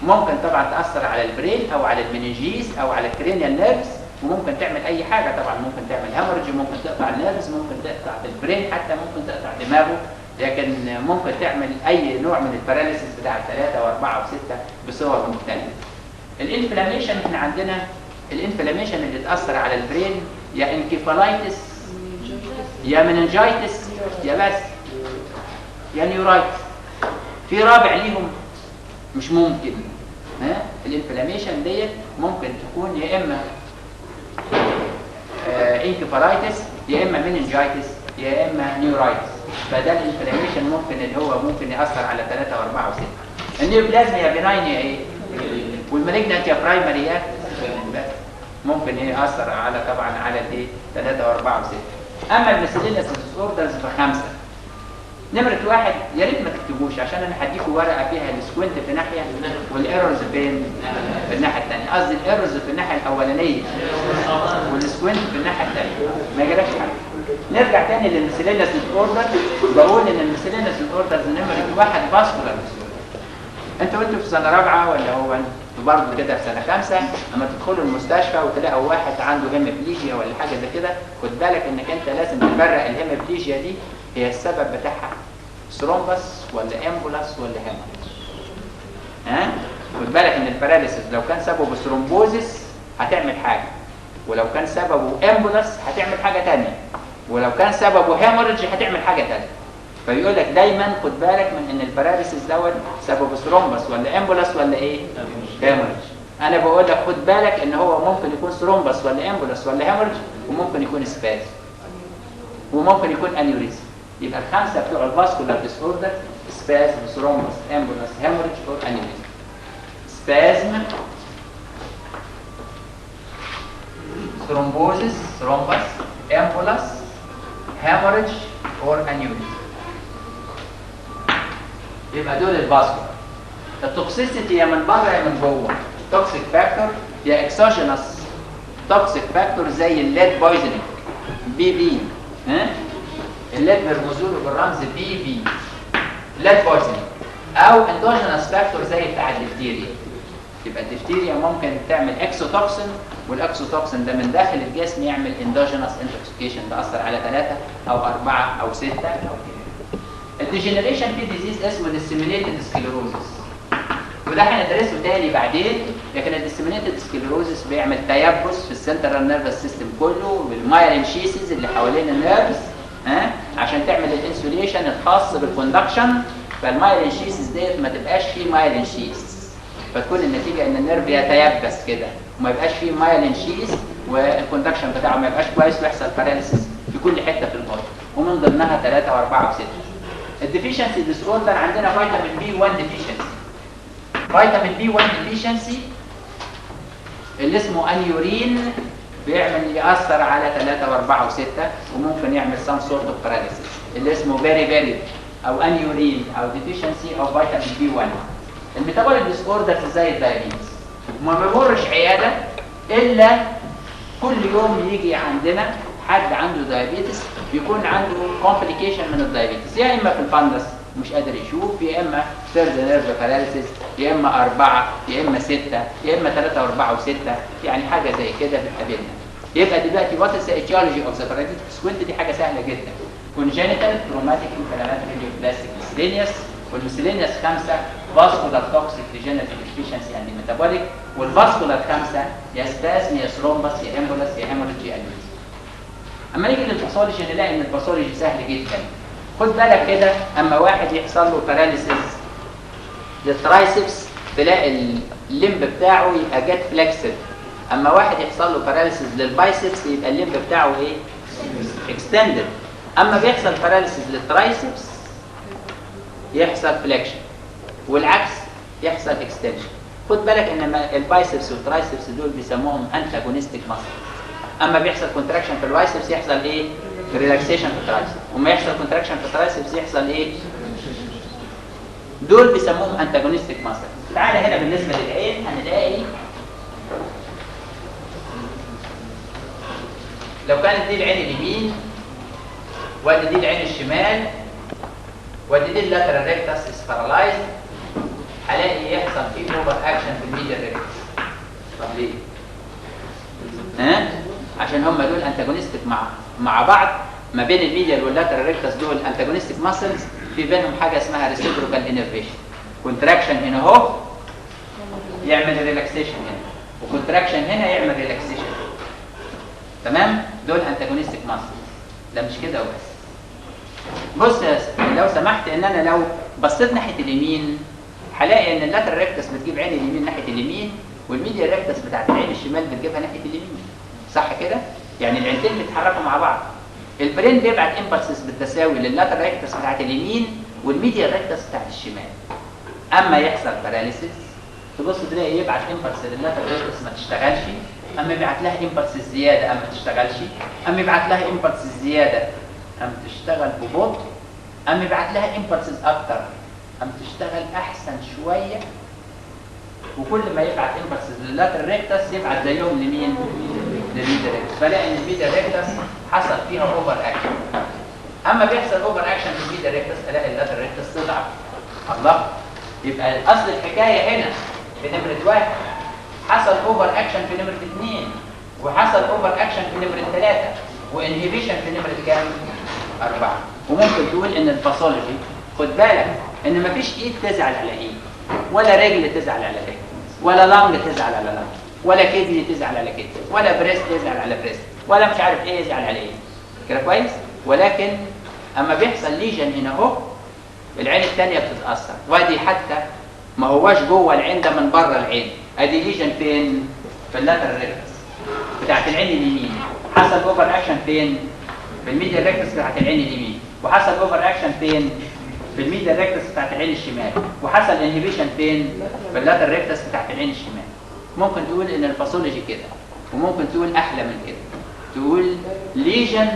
S1: ممكن طبعا تاثر على البرين او على المننجيز او على الكرينيال نيرفز، وممكن تعمل اي حاجه طبعا، ممكن تعمل هامورج، ممكن تقطع النيرفز، ممكن تقطع البرين، حتى ممكن تقطع دماغه، لكن ممكن تعمل اي نوع من الباراليسيس بتاع 3 و4 و6 بصور مختلفه. الانفلاميشن، احنا عندنا الانفلاميشن اللي تاثر على البرين يا انكيفالايتس يا مننجايتس يا بس يا نيورايتس. في رابع ليهم مش ممكن. الانفلاميشن ديت ممكن تكون يا اما انكيفالايتس يا اما مننجايتس يا اما نيورايتس. فده الانفلاميشن ممكن اللي هو ممكن ياثر على 3 و4 و6. النيوبلازم يا بناين يا ايه؟ والمالجنت يا برايمري يا ممكن ياثر على طبعا على الايه 3 و4 و6. اما الميسلينيوس ديسوردرز ف5. نمره 1 يا ريت ما تكتبوش، عشان انا هديكوا ورقه فيها السكوينت في ناحيه والايرورز فين في الناحيه الثانيه. قصدي الايرورز في الناحيه الاولانيه والسكوينت في الناحيه الثانيه، ما يجراش حاجه. نرجع تاني للميسلينيوس ديسوردر. بقول ان الميسلينيوس ديسوردرز نمره 1 فاسكولار. انتوا في سنه رابعه ولا هو انتوا برضه كده في سنه 5 لما تدخلوا المستشفى وتلاقوا واحد عنده هيموبليجيا ولا حاجه زي كده، خد بالك انك انت لازم تفرق الهيموبليجيا دي هي السبب بتاعها ثرومبس ولا امبولاس ولا هيموريج. خد بالك ان الباراليسيس لو كان سببه ثرومبوزيس هتعمل حاجه، ولو كان سببه امبولاس هتعمل حاجه ثانيه، ولو كان سببه هيموريج هتعمل حاجه ثانيه. فيقول لك دايما خد بالك من ان الباراليسيس دوت سببه ثرومبس ولا امبولاس ولا ايه؟ هيموريج. انا بقول لك خد بالك ان هو ممكن يكون ثرومبس ولا امبولاس ولا هيموريج، وممكن يكون سباز، وممكن يكون انيوريزم. يبقى الخمسه بتوع الفاسكولار ديسوردر: سبازم، ثرومبس، امبولاس، هيموريج اور انيوريزم. سبازم، ثرومبوزيس، ثرومبس، امبولاس، هيموريج اور انيوريزم. يبقى دول الفاسكولار. التوكسيسيتي يا من بره يا من جوه. توكسيك فاكتور يا اكسوجينوس توكسيك فاكتور زي الليد بويزنينج بي. الليد بيرمزوا له بالرمز بي ليد بويزنينج، او اندوجينوس فاكتور زي بتاع الدفتيريا يبقى الدفتيريا ممكن تعمل اكسوتوكسين، والاكسوتوكسين ده من داخل الجسم يعمل اندوجينوس انتوكسيكيشن تاثر على 3 أو 4 أو 6 أو كده. الديجنريشن في ديزيز اسمه ديسيمينيتد سكليروزس، وده هندرسه تاني بعدين. لكن الديسيمينيتد سكليروزس بيعمل تيبس في السنترال نيرفس سيستم كله بالمايلين شيسز اللي حوالين النيرفز، عشان تعمل الانسوليشن الخاص بالكوندكشن. فالمايلين شيسز ديت ما تبقاش فيه مايلين شيس، فتكون النتيجه ان النيرف يتيبس كده وما يبقاش فيه مايلين شيس، والكوندكشن بتاعه ما يبقاش كويس ويحصل باراليسيس في كل حته في البودي، ومن ضمنها 3 و4 و6. الديفيشنسي ديس اوردر عندنا فيتامين بي 1 ديفيشنسي. فيتامين بي 1 ديفيشنسي اللي اسمه انيورين بيعمل يأثر على 3 و4 و6، وممكن يعمل سام سورت اوف باراليسيس اللي اسمه بيري او انيورين او ديفيشنسي او فيتامين بي 1. الميتابوليك ديس اوردرز زي الدايابيتس وما بيمرش عياده الا كل يوم يجي عندنا حد عنده دايابيتس بيكون عنده كومبليكيشن من الدايابيتس، يا اما في الفندس مش قادر يشوف، يا اما ثيرد نيرف باراليسيس، يا اما 4، يا اما 6، يا اما 3 و4 و6، يعني حاجه زي كده بتقابلنا. يبقى دلوقتي وات از ايتيولوجي اوف ذا باراليتيك سكوينت، دي حاجه سهله جدا. كونجينيتال تروماتيك انفلاماتوري نيوبلاستيك ميسلينيوس، والميسلينيوس 5 فاسكولار توكسيك ديجنريتيف ديفيشنسي اند ميتابوليك، والفاسكولار 5 يا سبازم يا ثرومبس يا امبولاس يا هيموريدج يا انيميا. اما نيجي للباثولوجي نلاقي ان الباثولوجي سهل جدا. خد بالك كده، اما واحد يحصل له باراليسيس للترايسبس تلاقي الليمب بتاعه يبقى جت فليكسد، اما واحد يحصل له باراليسيس للبايسبس يبقى الليمب بتاعه ايه؟ اكستندد. اما بيحصل باراليسيس للترايسبس يحصل فليكشن، والعكس يحصل اكستنشن. خد بالك ان البايسبس والترايسبس دول بيسموهم انتاجونستيك ماسل. اما بيحصل كونتراكشن في البايسبس يحصل ايه؟ ريلاكسيشن في الترايسبس، وما يحصل كونتراكشن في الترايسبس يحصل ايه؟ دول بيسموهم انتاجونستيك ماسل. تعالى هنا بالنسبه للعين هنلاقي لو كانت دي العين اليمين وادي دي العين الشمال وادي دي اللاترال ريكتس اسبارالايز، هلاقي يحصل فيه اوفر اكشن في الميديال ريكتس. طب ليه؟ عشان هم دول انتاجونستيك مع بعض. ما بين الميديال واللاترال ريكتس دول انتاجونستيك ماسلز، في بينهم حاجه اسمها ريسيبروكال انرفيشن. كونتراكشن هنا اهو يعمل ريلاكسيشن هنا، وكونتراكشن هنا يعمل ريلاكسيشن. تمام؟ دول انتاجونستيك ماسلز. ده مش كده وبس. بص لو سمحت ان انا لو بصيت ناحيه اليمين هلاقي ان اللاترال ريكتس بتجيب عين اليمين ناحيه اليمين، والميديال ريكتس بتاعت العين الشمال بتجيبها ناحيه اليمين. صح كده؟ يعني العينتين بيتحركوا مع بعض. البرين بيبعت امبلسز بالتساوي لللاترال ريكتس بتاعت اليمين والميديال ريكتس بتاعت الشمال. اما يحصل باراليسيس تبص تلاقي يبعت امبلس لللاترال ريكتس ما تشتغلش، اما يبعت لها امبلس زياده اما تشتغلش، اما يبعت لها امبلس زياده اما تشتغل ببطء، اما يبعت لها امبلسز اكتر اما تشتغل احسن شويه. وكل ما يبعت امبلسز لللاترال ريكتس يبعت زيهم لمين؟ للميديال ريكتس. فلاقي ان الميديال ريكتس حصل فيها اوفر اكشن. اما بيحصل اوفر اكشن في الميديال ريكتس الاقي اللاترال ريكتس تضعف. الله، يبقى اصل الحكايه هنا في نمره 1 حصل اوفر اكشن في نمره 2، وحصل اوفر اكشن في نمره 3، وانهيبيشن في نمره كام؟ 4. وممكن تقول ان الباثولوجي خد بالك ان مفيش ايد تزعل على ايد، ولا رجل تزعل على رجل، ولا لانج تزعل على لانج، ولا كدني تزعل على كدني، ولا بريست يزعل على بريست، ولا مش عارف ايه يزعل على ايه. كده كويس؟ ولكن اما بيحصل ليجن هنا اهو العين الثانيه بتتاثر، وادي حتى ما هواش جوه العين، ده من بره العين. ادي ليجن فين؟ في اللاترال ريكتس بتاعت العين اليمين. حصل اوفر اكشن فين؟ في الميديال ريكتس بتاعت العين اليمين. وحصل اوفر اكشن فين؟ في الميديال ريكتس بتاعت العين الشمال. وحصل انهيبيشن فين؟ في اللاترال ريكتس بتاعت العين الشمال. ممكن تقول ان الباثولوجي كده، وممكن تقول احلى من كده، تقول ليجن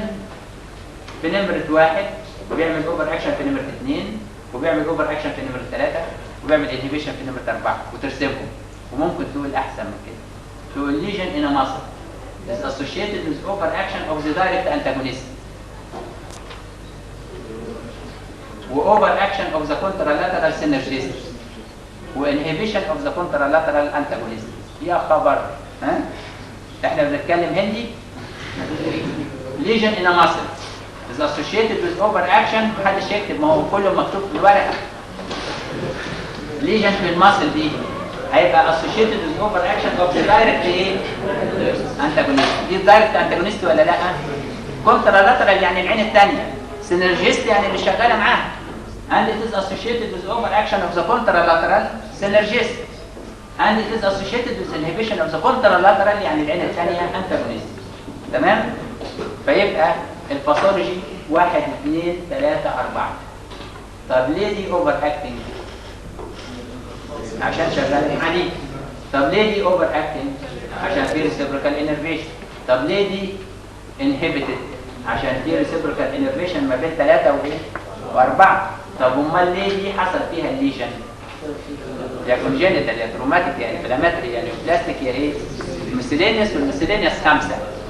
S1: في نمره 1 وبيعمل اوفر اكشن في نمره 2 وبيعمل اوفر اكشن في نمره 3 وبيعمل انهيبيشن في نمره 4 وترسمهم. وممكن تقول احسن من كده، تقول ليجن in a muscle is associated with overaction of the direct antagonist و overaction of the contralateral synergist وانهبيشن اوف ذا كونترالاترال انتاجونيست. يا خبر، ها احنا بنتكلم هندي. ليجن ان ماسل is associated with overaction. محدش يكتب، ما هو كله مكتوب في الورقه. ليجن في الماسل دي هيبقى associated with overaction of the direct ايه؟ antagonist. دي الدايركت انتاجونيست ولا لا؟ كونترالاترال يعني العين الثانيه، سينرجيست يعني اللي شغاله معاها. and it is associated with overaction of the contralateral synergist and it is associated with inhibition of the contralateral يعني العين الثانيه antagonist. تمام؟ فيبقى الباثولوجي 1 2 3 4. طب ليه دي اوفر اكتنج؟ عشان شغال حديد. طب ليه دي اوفر اكتنج؟ عشان في ريسيبروكال انرفيشن. طب ليه دي انهبيتد؟ عشان في ريسيبروكال انرفيشن ما بين 3 و4. طب امال ليه دي حصل فيها الليجن؟ يا كونجينيتال يا تروماتيك يا انفلاماتري يا نيوبلاستيك يا ايه؟ الميسيلينيوس، والميسيلينيوس 5،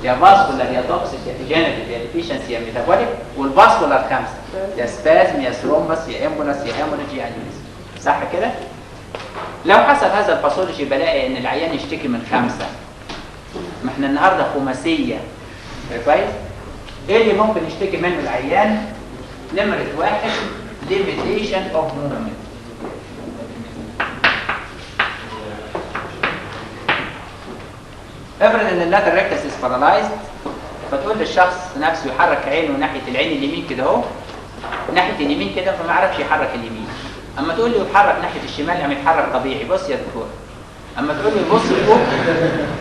S1: يا فاسكولار يا توكسيك يا ديجنريتيف يا ديفيشنسي يا ميتابوليك، والفاسكولار 5 يا سبازم يا ثرومبس يا امبولاس يا هيموريج يا انيميزم. صح كده؟ لو حصل هذا الباثولوجي بلاقي ان العيان يشتكي من 5. ما احنا النهارده خماسيه. كويس؟ ايه اللي ممكن يشتكي منه العيان؟ نمرة 1 limitation of movement. افرض ان اللاتر ريكتس is paralyzed، فتقول للشخص نفسه يحرك عينه ناحيه العين اليمين كده اهو، ناحيه اليمين كده، فما يعرفش يحرك اليمين. اما تقول له يتحرك ناحيه الشمال قام يتحرك طبيعي. بص يا دكتور، اما تقول له يبص فوق،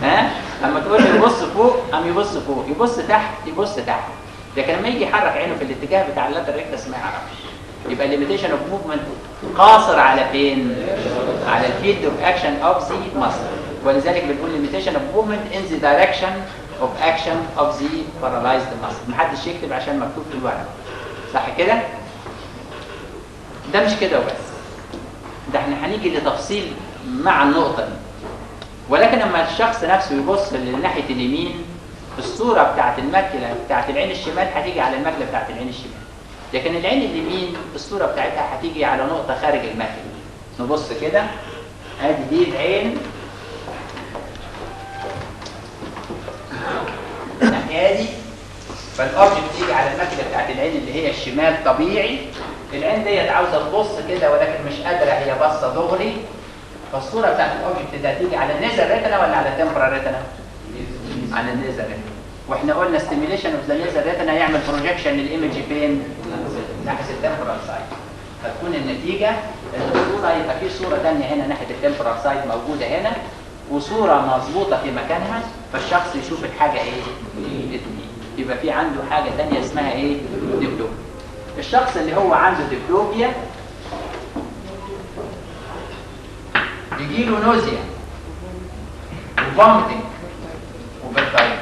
S1: ها، اما تقول له يبص فوق قام يبص فوق، يبص تحت يبص تحت. لكن لما يجي يحرك عينه في الاتجاه بتاع اللاتر ريكتس ما يعرفش. يبقى الليميتيشن اوف موفمنت قاصر على فين؟ على الفيلد اوف اكشن اوف ذا ماسل. ولذلك بنقول limitation of movement in the direction of action of the paralyzed muscle. محدش يكتب عشان مكتوب في الورق. صح كده؟ ده مش كده وبس، ده احنا هنيجي لتفصيل مع النقطة دي. ولكن لما الشخص نفسه يبص لناحية اليمين، الصورة بتاعت الماكلة بتاعت العين الشمال هتيجي على الماكلة بتاعت العين الشمال. لكن العين اليمين الصورة بتاعتها هتيجي على نقطة خارج الماكلة. نبص كده، ادي دي العين الناحية دي، فالاوبجكت تيجي على الماكلة بتاعت العين اللي هي الشمال طبيعي. العين ديت عاوزة تبص كده ولكن مش قادرة، هي باصة دغري. فالصورة بتاعت الاوبجكت ده هتيجي على النيزل ريتنا ولا على التمبرال ريتنا؟ على النيزل ريتنا. واحنا قلنا ستيميليشن اوف ذا نيزل ريتنا يعمل بروجيكشن للايمج فين؟ ناحية التمبرال سايد. فتكون النتيجة ان الصورة يبقى في صورة ثانية هنا ناحية التمبرال سايد موجودة هنا، وصورة مظبوطة في مكانها، فالشخص يشوف الحاجة ايه؟ الاثنين. يبقى في عنده حاجة ثانية اسمها ايه؟ ديبلوبيا. الشخص اللي هو عنده ديبلوبيا يجيله نوزيا وفوميتنج وفيرتايجو.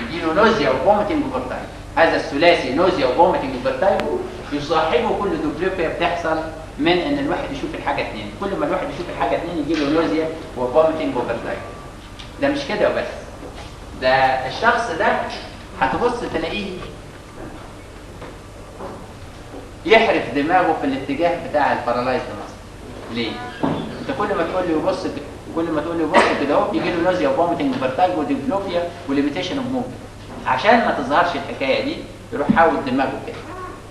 S1: يجيله نوزيا وفوميتنج وفيرتايجو. هذا الثلاثي نوزيا وفوميتنج وفيرتايجو يصاحبه كل ديبلوبيا بتحصل من ان الواحد يشوف الحاجه اثنين. كل ما الواحد يشوف الحاجه اثنين يجيله نوزيا وفوميتنج وفيرتايجو. ده مش كده وبس، ده الشخص ده هتبص تلاقيه يحرف دماغه في الاتجاه بتاع البارالايزد ماسل. ليه؟ انت كل ما تقول له يبص كده اهو يجي له نوزيا وفوميتنج وفيرتايجو وديبلوبيا وليميتيشن اوف موفمنت. عشان ما تظهرش الحكايه دي يروح حاول دماغه كده،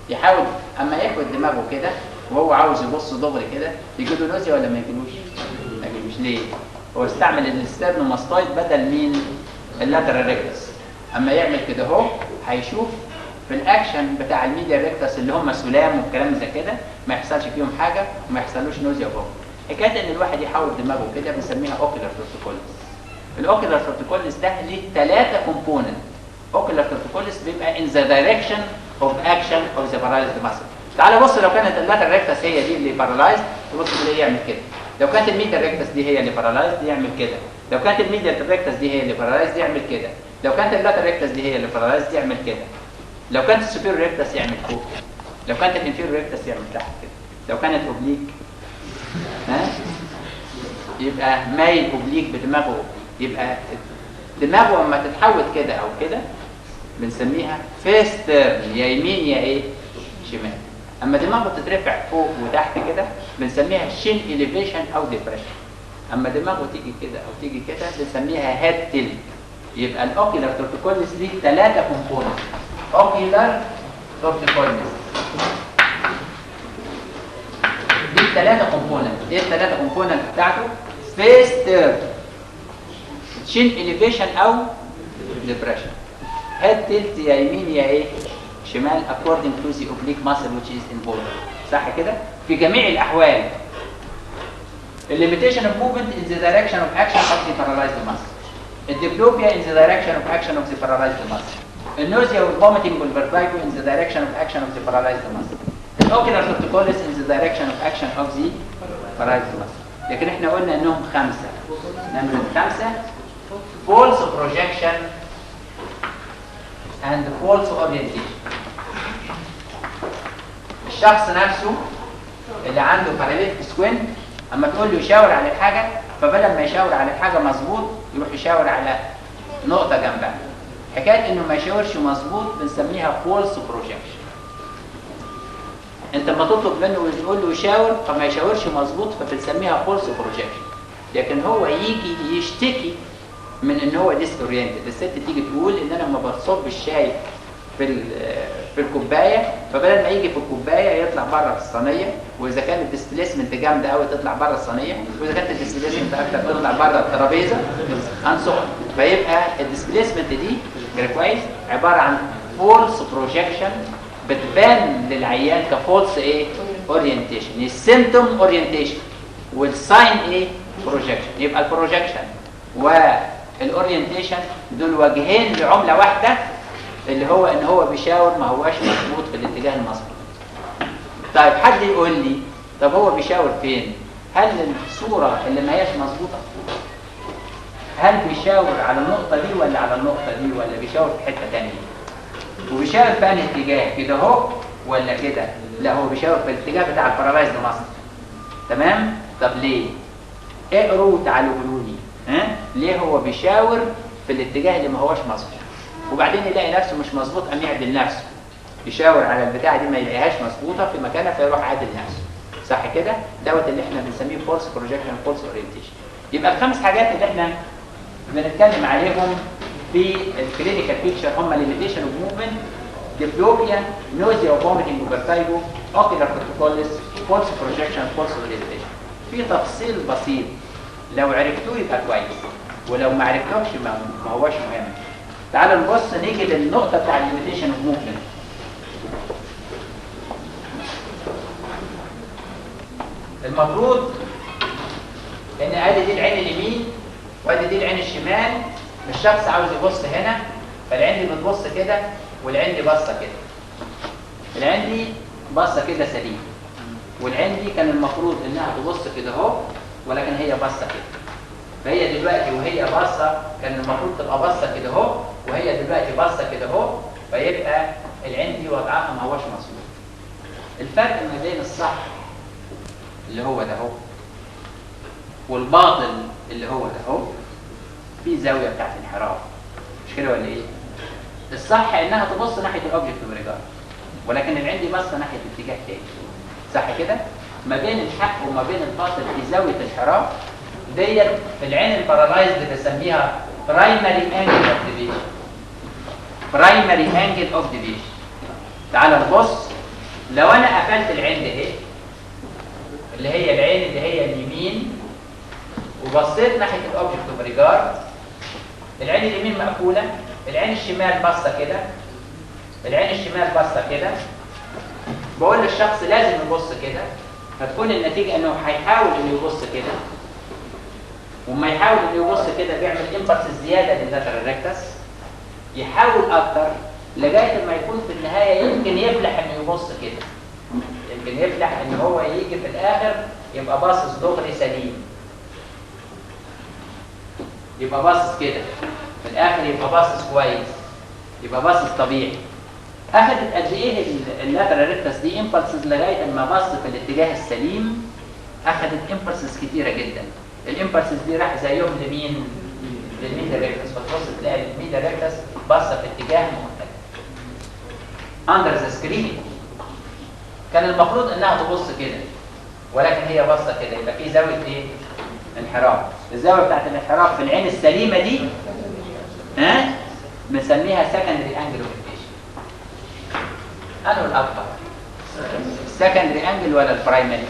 S1: يحاول اما ياخد دماغه كده وهو عاوز يبص دغري كده يجي له نوزيا ولا ما يجيلوش؟ ما يجيلوش. ليه؟ هو استعمل الاسترنوماستويد بدل مين؟ اللاترال ريكتس. اما يعمل كده اهو هيشوف في الاكشن بتاع الميديا ريكتس اللي هم سلام والكلام زي كده ما يحصلش فيهم حاجه وما يحصلوش نوزيا وفوق. حكايه ان الواحد يحاول دماغه كده بنسميها اوكيلار تورتيكوليس. الاوكيلار تورتيكوليس ده ليه 3 كومبوننت. اوكيلار تورتيكوليس بيبقى ان ذا دايركشن اوف اكشن اوف ذا بارالايزد ماسل. تعال بص، لو كانت اللاترال ريكتس هي دي اللي بارالايزد تبص تلاقيه يعمل كده. لو كانت الميديا ريكتس دي هي اللي بارالايزد يعمل كده. لو كانت الميديا ريكتس دي هي اللي بارالايزد يعمل كده. لو كانت اللاترال ريكتس دي هي اللي بارالايزد يعمل كده. لو كانت السوبير ريكتس يعمل فوق. لو كانت الانفيريور ريكتس يعمل تحت كده. لو كانت اوبليك يبقى مايل اوبليك بدماغه اوبليك. يبقى دماغه لما تتحول كده او كده بنسميها فيس تيرن، يا يمين يا ايه؟ شمال. اما دماغه تترفع فوق وتحت كده بنسميها شين اليفيشن او ديبريشن. اما دماغه تيجي كده او تيجي كده بنسميها هيد تيلت. يبقى الاوكيولار تورتيكوليس دي 3 كومبوننت. اوكيولار تورتيكوليس دي 3 كومبوننت. ايه ال3 كومبوننت بتاعته؟ فيس تيرن، شين اليفيشن او ديبريشن، هيد تيلت يا يمين يا ايه شمال according to the oblique muscle which is involved. صح كده؟ في جميع الاحوال limitation of movement in the direction of action of the paralyzed muscle. الديبلوبيا in the direction of action of the paralyzed muscle. النوزيا والvomiting والvertigo in the direction of action of the paralyzed muscle. الاوكيولار تورتيكوليس in the direction of action of the paralyzed muscle. لكن احنا قلنا انهم 5. نمرة 5 false projection and false orientation. الشخص نفسه اللي عنده paralytic سكوين اما تقول له يشاور على الحاجه، فبدل ما يشاور على الحاجه مظبوط يروح يشاور على نقطه جنبها. حكايه انه ما يشاورش مظبوط بنسميها false projection. انت لما تطلب منه وتقول له يشاور فما يشاورش مظبوط فبنسميها false projection. لكن هو يجي يشتكي من ان هو ديسورينتد. الست تيجي تقول ان انا لما بصب الشاي في الكوبايه فبدل ما يجي في الكوبايه يطلع بره في الصينيه، واذا كانت الديسبيسمنت جامده قوي تطلع بره الصينيه، واذا كانت الديسبيسمنت اكتر تطلع بره الترابيزه انسخن. فيبقى الديسبيسمنت دي كويس عباره عن فولس بروجكشن بتبان للعيان كفولس ايه اورينتيشن. السيمتوم اورينتيشن والساين ايه بروجكشن. يبقى البروجكشن والاورينتيشن دول وجهين لعمله واحده، اللي هو ان هو بيشاور ما هواش مظبوط في الاتجاه المظبوط. طيب حد يقول لي طب هو بيشاور فين؟ هل الصوره اللي ما هياش مظبوطه هل بيشاور على النقطه دي ولا على النقطه دي ولا بيشاور في حته ثانيه؟ وبيشاور في انهي اتجاه؟ كده اهو ولا كده؟ لا هو بيشاور في الاتجاه بتاع البارالايزد ماسل. تمام؟ طب ليه؟ اقروا وتعالوا قولوا لي ليه هو بيشاور في الاتجاه اللي ما هوش مظبوط وبعدين يلاقي نفسه مش مظبوط قام يعدل نفسه، يشاور على البتاعه دي ما يلاقيهاش مظبوطه في مكانها فيروح عادل نفسه. صح كده؟ دوت اللي احنا بنسميه فولس بروجكشن فولس اورينتيشن. يبقى الخمس حاجات اللي احنا بنتكلم عليهم في الكلينيكال بيكتشر هم ليميتيشن اوف موفمنت، ديبلوبيا، نوزيا وفوميتنج وفيرتايجو، اوكيولار تورتيكوليس، فولس بروجكشن فولس اورينتيشن. في تفصيل بسيط لو عرفتوه يبقى كويس، ولو ما عرفتوش ما هوش مهم. تعالوا نبص نيجي للنقطة بتاع الليميتيشن اوف موفمنت. المفروض ان ادي دي العين اليمين وادي دي العين الشمال. الشخص عاوز يبص هنا فالعين دي بتبص كده والعين دي باصه كده. العين دي باصه كده سليم، والعين دي كان المفروض انها تبص كده اهو ولكن هي باصه كده. فهي دلوقتي وهي باصه كان المفروض تبقى باصه كده اهو وهي دلوقتي باصه كده اهو، فيبقى العين دي وضعها ما هوش مظبوط. الفرق ما بين الصح اللي هو ده اهو والباطل اللي هو ده اهو في زاويه بتاعت انحراف، مش كده ولا ايه؟ الصح انها تبص ناحيه الاوبجكت بريجارد، ولكن العين دي باصه ناحيه اتجاه تاني. صح كده؟ ما بين الحق وما بين الباطل في زاويه انحراف ديت في العين البارالايزد بسميها برايمري انجل اوف ديفيشن. برايمري انجل اوف ديفيشن. تعال نبص. لو انا قفلت العين دي اهي اللي هي العين اللي هي اليمين وبصيت ناحيه الاوبجكت بريجارد، العين اليمين مقفوله، العين الشمال باصه كده، العين الشمال باصه كده، بقول للشخص لازم يبص كده، هتكون النتيجه انه هيحاول انه يبص كده، وما يحاول انه يبص كده بيعمل امبلس زياده لللاترال ريكتس، يحاول اكتر لغايه ما يكون في النهايه يمكن يفلح انه يبص كده، يمكن يفلح ان هو يجي في الاخر يبقى باصص دغري سليم، يبقى باصص كده في الاخر يبقى باصص كويس، يبقى باصص طبيعي. اخذت قد ايه اللاترال ريكتس دي امبلسز لغايه ما بص في الاتجاه السليم؟ اخذت امبلسز كتيره جدا. الامبلسز دي راح زيهم لمين؟ للميديا ريكتس. فتبص تلاقي الميديا ريكتس باصه في اتجاه مختلف. اندر ذا سكرين كان المفروض انها تبص كده، ولكن هي باصه كده، يبقى في زاويه ايه؟ انحراف. الزاويه بتاعت الانحراف في العين السليمه دي بنسميها secondary angle of deviation. انه الاكبر secondary angle ولا البرايمري؟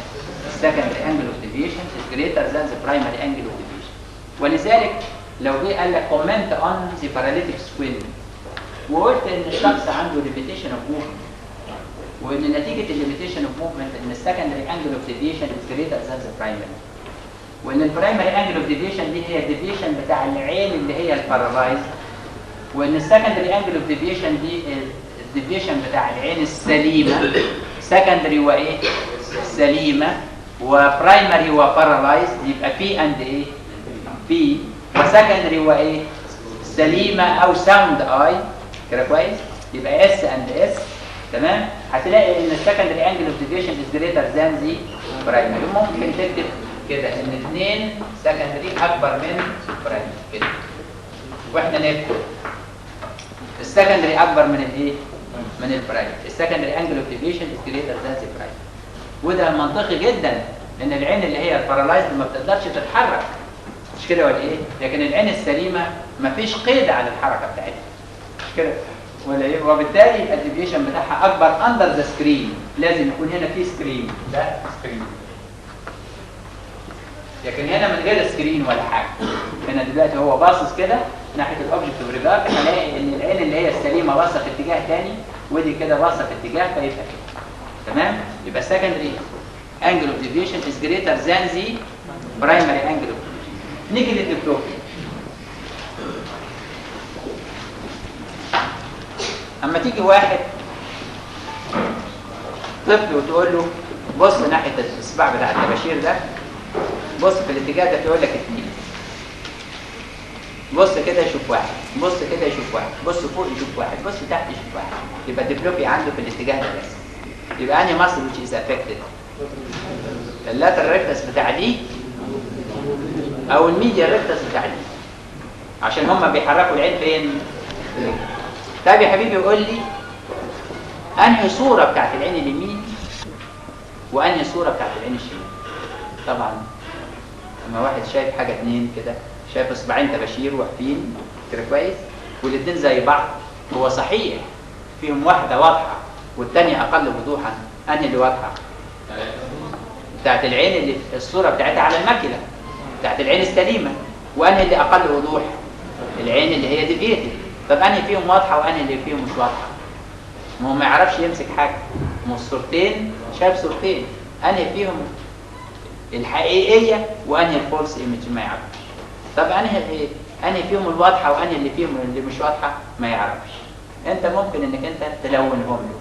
S1: secondary angle of deviation is greater than the primary angle of deviation. ولذلك لو جه قال لك comment on the paralytic squint وقلت ان الشخص عنده limitation of movement، وان نتيجه الليميتيشن اوف موفمنت ان السكندري انجل اوف ديفيشن از جريتر ذان ذا برايمري، وان البرايمري انجل اوف ديفيشن دي هي الديفيشن بتاع العين اللي هي البارالايز، وان السكندري انجل اوف ديفيشن دي الديفيشن بتاع العين السليمه، سكندري وايه؟ سليمه، وبرايمري وبارالايز، يبقى بي اند ايه؟ بي، وسكندري وايه؟ سليمه او ساوند اي، كده كويس؟ يبقى اس اند اس. تمام؟ هتلاقي ان السكندري انجل اوف ديفيشن از جريتر ذان ذا برايمري. ممكن تكتب كده ان 2 سكندري اكبر من برايمري كده، واحنا نكتب السكندري اكبر من الايه؟ من البرايمري. السكندري انجل اوف ديفيشن از جريتر ذان ذا برايمري. وده منطقي جدا ان العين اللي هي البارالايزد ما بتقدرش تتحرك، مش كده ولا ايه؟ لكن العين السليمه ما فيش قيد على الحركه بتاعتها، مش كده ولا ايه؟ وبالتالي يبقى الديفيشن بتاعها اكبر اندر ذا سكرين. لازم يكون هنا في سكرين، ده سكرين، لكن هنا من غير سكرين ولا حاجه. هنا دلوقتي هو باصص كده ناحيه الاوبجكت بريجارد، هلاقي ان العين اللي هي السليمه باصه في اتجاه ثاني، ودي كده باصه في اتجاه، فيبقى كده. تمام؟ يبقى secondary angle of deviation is greater than the primary angle of deviation. نيجي للديبلوبيا. اما تيجي واحد طفل وتقول له بص ناحيه الاصبع بتاع الطباشير ده، بص في الاتجاه ده، تقول لك 2. بص كده يشوف 1، بص كده يشوف 1، بص فوق يشوف 1، بص تحت يشوف 1. يبقى الديبلوبيا عنده في الاتجاه ده بس. يبقى انهي ماسل which is affected؟ اللاترال ريكتس بتاع دي او الميديال ريكتس بتاع دي، عشان هم بيحركوا العين فين؟ طيب يا حبيبي قول لي انهي صوره بتاعت العين اليمين وانهي صوره بتاعت العين الشمال؟ طبعا لما واحد شايف حاجه 2 كده، شايف اصبعين طباشير واقفين كده كويس والاثنين زي بعض، هو صحيح فيهم واحده واضحه والثانيه اقل وضوحا، انهي اللي واضحه؟ بتاعت العين اللي الصوره بتاعتها على الماكله، بتاعت العين السليمه. وانهي اللي اقل وضوح؟ العين اللي هي ديفيتد. طب انهي فيهم واضحه وانهي اللي فيهم مش واضحه؟ ما هو ما يعرفش يمسك حاجه، ما الصورتين شايف صورتين، انهي فيهم الحقيقيه وانهي الفولس ايمج ما يعرفش. طب انهي فيهم الواضحه وانهي اللي فيهم اللي مش واضحه؟ ما يعرفش. انت ممكن انك انت تلونهم له،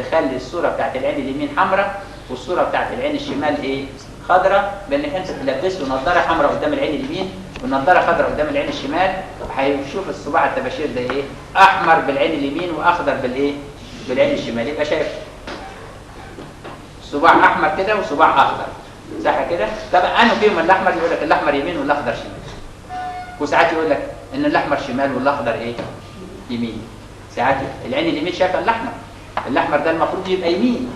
S1: تخلي الصوره بتاعت العين اليمين حمراء والصوره بتاعت العين الشمال ايه؟ خضراء، بانك انت تلبس له نظاره حمراء قدام العين اليمين والنظاره خضراء قدام العين الشمال، هيشوف الصباع الطباشير ده ايه؟ احمر بالعين اليمين واخضر بالايه؟ بالعين الشمال. يبقى شايف صباع احمر كده وصباع اخضر، صح كده؟ طبعا انه فيهم الاحمر؟ يقول لك الاحمر يمين والاخضر شمال. وساعات يقول لك ان الاحمر شمال والاخضر ايه؟ يمين. ساعات العين اليمين شايفه الاحمر ده المفروض يبقى يمين،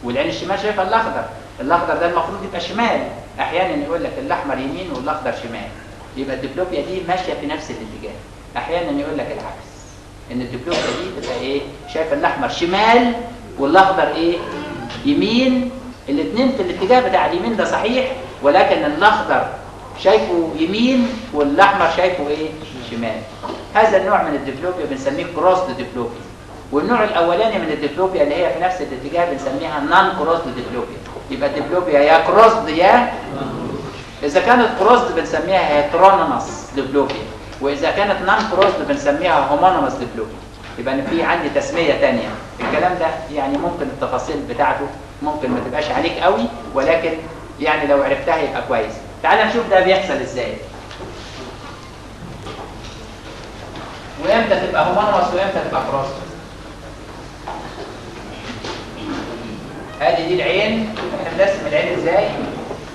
S1: والعين الشمال شايفه الاخضر ده المفروض يبقى شمال. احيانا يقول لك الاحمر يمين والاخضر شمال. يبقى الديبلوبيا دي ماشيه في نفس الاتجاه. احيانا يقول لك العكس، ان الديبلوبيا دي تبقى ايه؟ شايفه الاحمر شمال والاخضر ايه؟ يمين. الاثنين في الاتجاه بتاع اليمين ده صحيح، ولكن الاخضر شايفه يمين والاحمر شايفه ايه؟ شمال. هذا النوع من الديبلوبيا بنسميه كروسد ديبلوبيا. والنوع الاولاني من الديبلوبيا اللي هي في نفس الاتجاه بنسميها نون كروسد ديبلوبيا. يبقى الديبلوبيا يا كروسد يا، اذا كانت كروسد بنسميها هيترونيموس ديبلوبيا، واذا كانت نون كروسد بنسميها هومونيموس ديبلوبيا. يبقى أنا في عندي تسميه ثانيه. الكلام ده يعني ممكن التفاصيل بتاعته ممكن ما تبقاش عليك قوي، ولكن يعني لو عرفتها يبقى كويس. تعال نشوف ده بيحصل ازاي، وامتى تبقى هومونيموس وامتى تبقى كروسد. ادي دي العين، احنا بنرسم العين ازاي؟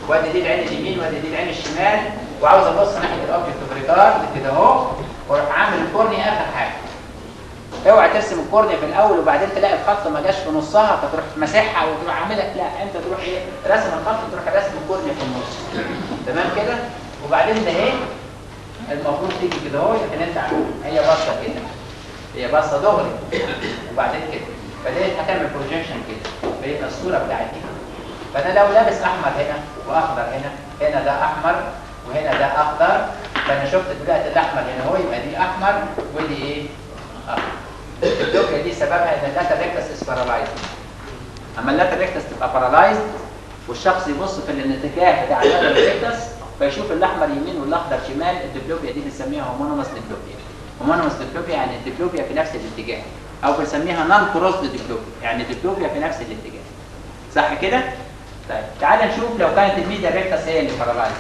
S1: وادي دي العين اليمين وادي دي العين الشمال، وعاوز ابص ناحيه الاوبجكت بريجارد كده اهو، واروح عامل الكورني اخر حاجه. اوعى ترسم الكورنيا في الاول وبعدين تلاقي الخط ما جاش في نصها فتروح مسحها وتروح عاملها، لا انت تروح ايه راسم الخط تروح راسم الكورنيا في النص. تمام كده؟ وبعدين ده ايه المفروض تيجي كده اهو، لكن انت هي باصه كده، هي باصه دغري وبعدين كده، فدي هتعمل بروجيكشن كده فيبقى الصوره بتاعتي. فانا لو لابس احمر هنا واخضر هنا، هنا ده احمر وهنا ده اخضر، فانا شفت دلوقتي الاحمر هنا هو يبقى دي احمر ودي ايه؟ اخضر. الدوكيا دي سببها ان اللاتر ريكتس از بارالايزد. اما اللاتر ريكتس تبقى بارالايزد والشخص يبص في الاتجاه بتاع اللاتر ريكتس فيشوف الاحمر يمين والاخضر شمال، الديبلوبيا دي بنسميها هومونيموس ديبلوبيا. هومونيموس ديبلوبيا يعني الديبلوبيا في نفس الاتجاه، او بنسميها نون كروسد ديبلوبيا، يعني الديبلوبيا في نفس الاتجاه. صح كده؟ طيب تعال نشوف لو كانت الميديا ريكتس هي اللي بارالايزد.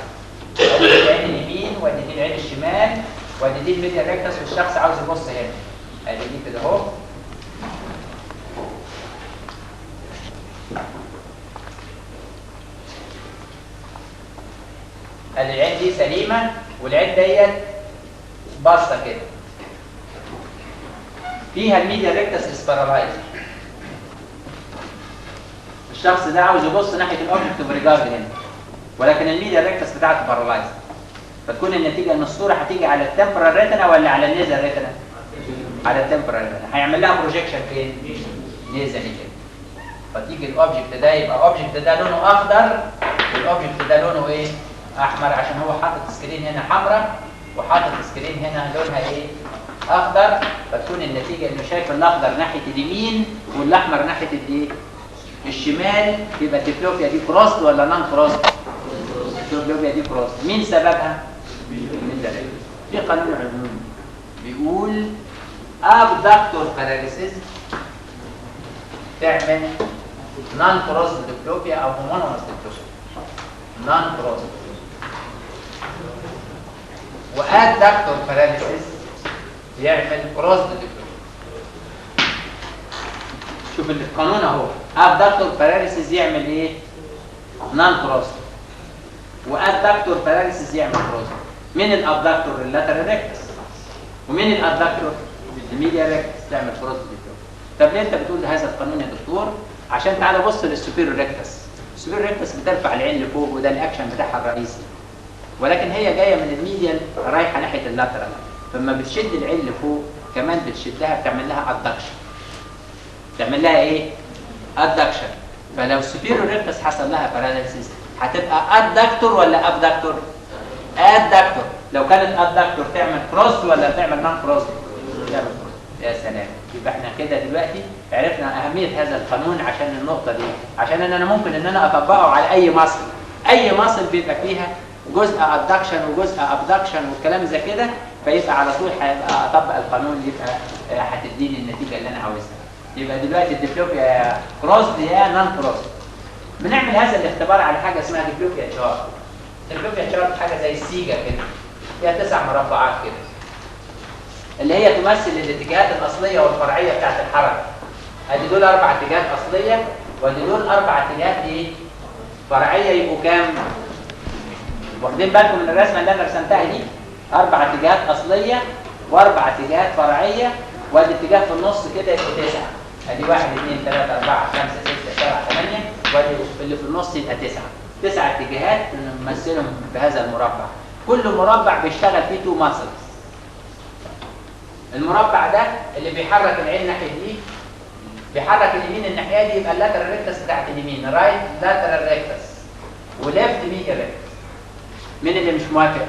S1: ادي دي العين اليمين وادي دي العين الشمال وادي دي الميديا ريكتس والشخص عاوز يبص هنا. ادي دي كده اهو. العين دي سليمه والعين ديت باصه كده. فيها الميديا ريكتس از بارالايزد. الشخص ده عاوز يبص ناحيه الاوبجكت اوف ريجارد هنا، ولكن الميديا ريكتس بتاعته بارالايزد. فتكون النتيجه ان الصوره هتيجي على التمبرال ريتنا ولا على النيزل ريتنا؟ على التمبرال ريتنا. هيعمل لها بروجيكشن فين؟ نيزل كده. فتيجي الاوبجكت ده يبقى الاوبجكت ده لونه اخضر والاوبجكت ده لونه ايه؟ احمر، عشان هو حاطط سكرين هنا حمراء وحاطط سكرين هنا لونها ايه؟ اخضر. فتكون النتيجه انه شايف الاخضر ناحيه اليمين والاحمر ناحيه الايه؟ الشمال. يبقى الديبلوبيا دي كروست ولا نون كروست؟ الديبلوبيا دي كروست. مين سببها؟ من ده. في قانون علوم بيقول ابدكتور باراليسيس تعمل نون كروست ديبلوبيا او هومونيموس ديبلوبيا. نون كروست. وادكتور باراليسيس يعمل كروست ديبلوبيا. شوف القانون اهو، ابدكتور باراليسيس يعمل ايه؟ نون كروست. وادكتور باراليسيس يعمل كروست. مين الابدكتور؟ اللاترال ريكتس. ومين الادكتور؟ الميديا ريكتس تعمل كروست ديبلوبيا. طب ليه انت بتقول هذا القانون يا دكتور؟ عشان تعالى بص للسوبيريور ريكتس. السوبيريور ريكتس بترفع العين لفوق وده الاكشن بتاعها الرئيسي، ولكن هي جايه من الميديال رايحه ناحيه اللاترال، فلما بتشد العين لفوق كمان بتشدها بتعمل لها ادكشن. تعمل لها ايه؟ ادكشن. فلو السوبيريور ريكتس حصل لها باراليسيس هتبقى ادكتور ولا ابدكتور؟ ادكتور. لو كانت ادكتور تعمل كروس ولا تعمل نون كروس؟ تعمل كروس. يا سلام. يبقى احنا كده دلوقتي عرفنا اهميه هذا القانون عشان النقطه دي، عشان انا ممكن ان انا اطبقه على اي مصل. اي مصل بيبقى فيها جزء ادكشن وجزء ابدكشن والكلام زي كده، فيبقى على طول هيبقى اطبق القانون يبقى هتديني النتيجه اللي انا عاوزها. يبقى دلوقتي الديبلوبيا يا كروس يا نون كروس. بنعمل هذا الاختبار على حاجه اسمها ديبلوبيا تشارت. الديبلوبيا تشارت حاجه زي السيجه كده، فيها 9 مربعات كده، اللي هي تمثل الاتجاهات الاصليه والفرعيه بتاعت الحركه. ادي دول 4 اتجاهات اصليه وادي دول 4 اتجاهات ايه؟ فرعيه. يبقوا كام؟ واخدين بالكم من الرسمه اللي انا رسمتها دي؟ 4 اتجاهات اصليه و4 اتجاهات فرعيه، وادي اتجاه في النص كده يبقوا 9. ادي 1 2 3 4 5 6 7 8 وادي اللي في النص يبقى 9. 9 اتجاهات نمثلهم بهذا المربع. كل مربع بيشتغل فيه 2 ماسلز. المربع ده اللي بيحرك العين ناحيه دي، بيحرك اليمين الناحيه دي، يبقى اللاترال ريكتس بتاعت اليمين رايت لاترال ريكتس وليفت ميديا ريكتس. مين اللي مش موافق؟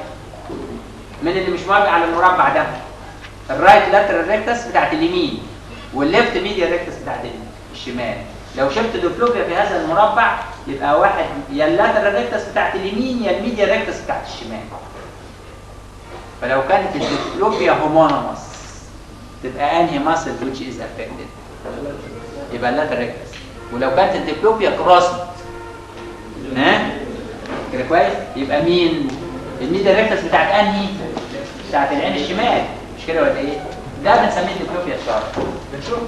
S1: مين اللي مش موافق على المربع ده؟ الرايت لاترال ريكتس بتاعت اليمين والليفت ميديا ريكتس بتاعت الشمال. لو شفت ديبلوبيا في هذا المربع يبقى واحد يا اللاترال ريكتس بتاعت اليمين يا الميديا ريكتس بتاعت الشمال. فلو كانت الديبلوبيا هومونيموس تبقى انهي ماسل which is affected؟ يبقى اللاترال ريكتس. ولو كانت الديبلوبيا كروسد كده كويس يبقى مين؟ الميديا ريكتس بتاعت انهي؟ بتاعت العين الشمال، مش كده ولا ايه؟ ده بنسميه الديبلوبيا شارت. بنشوف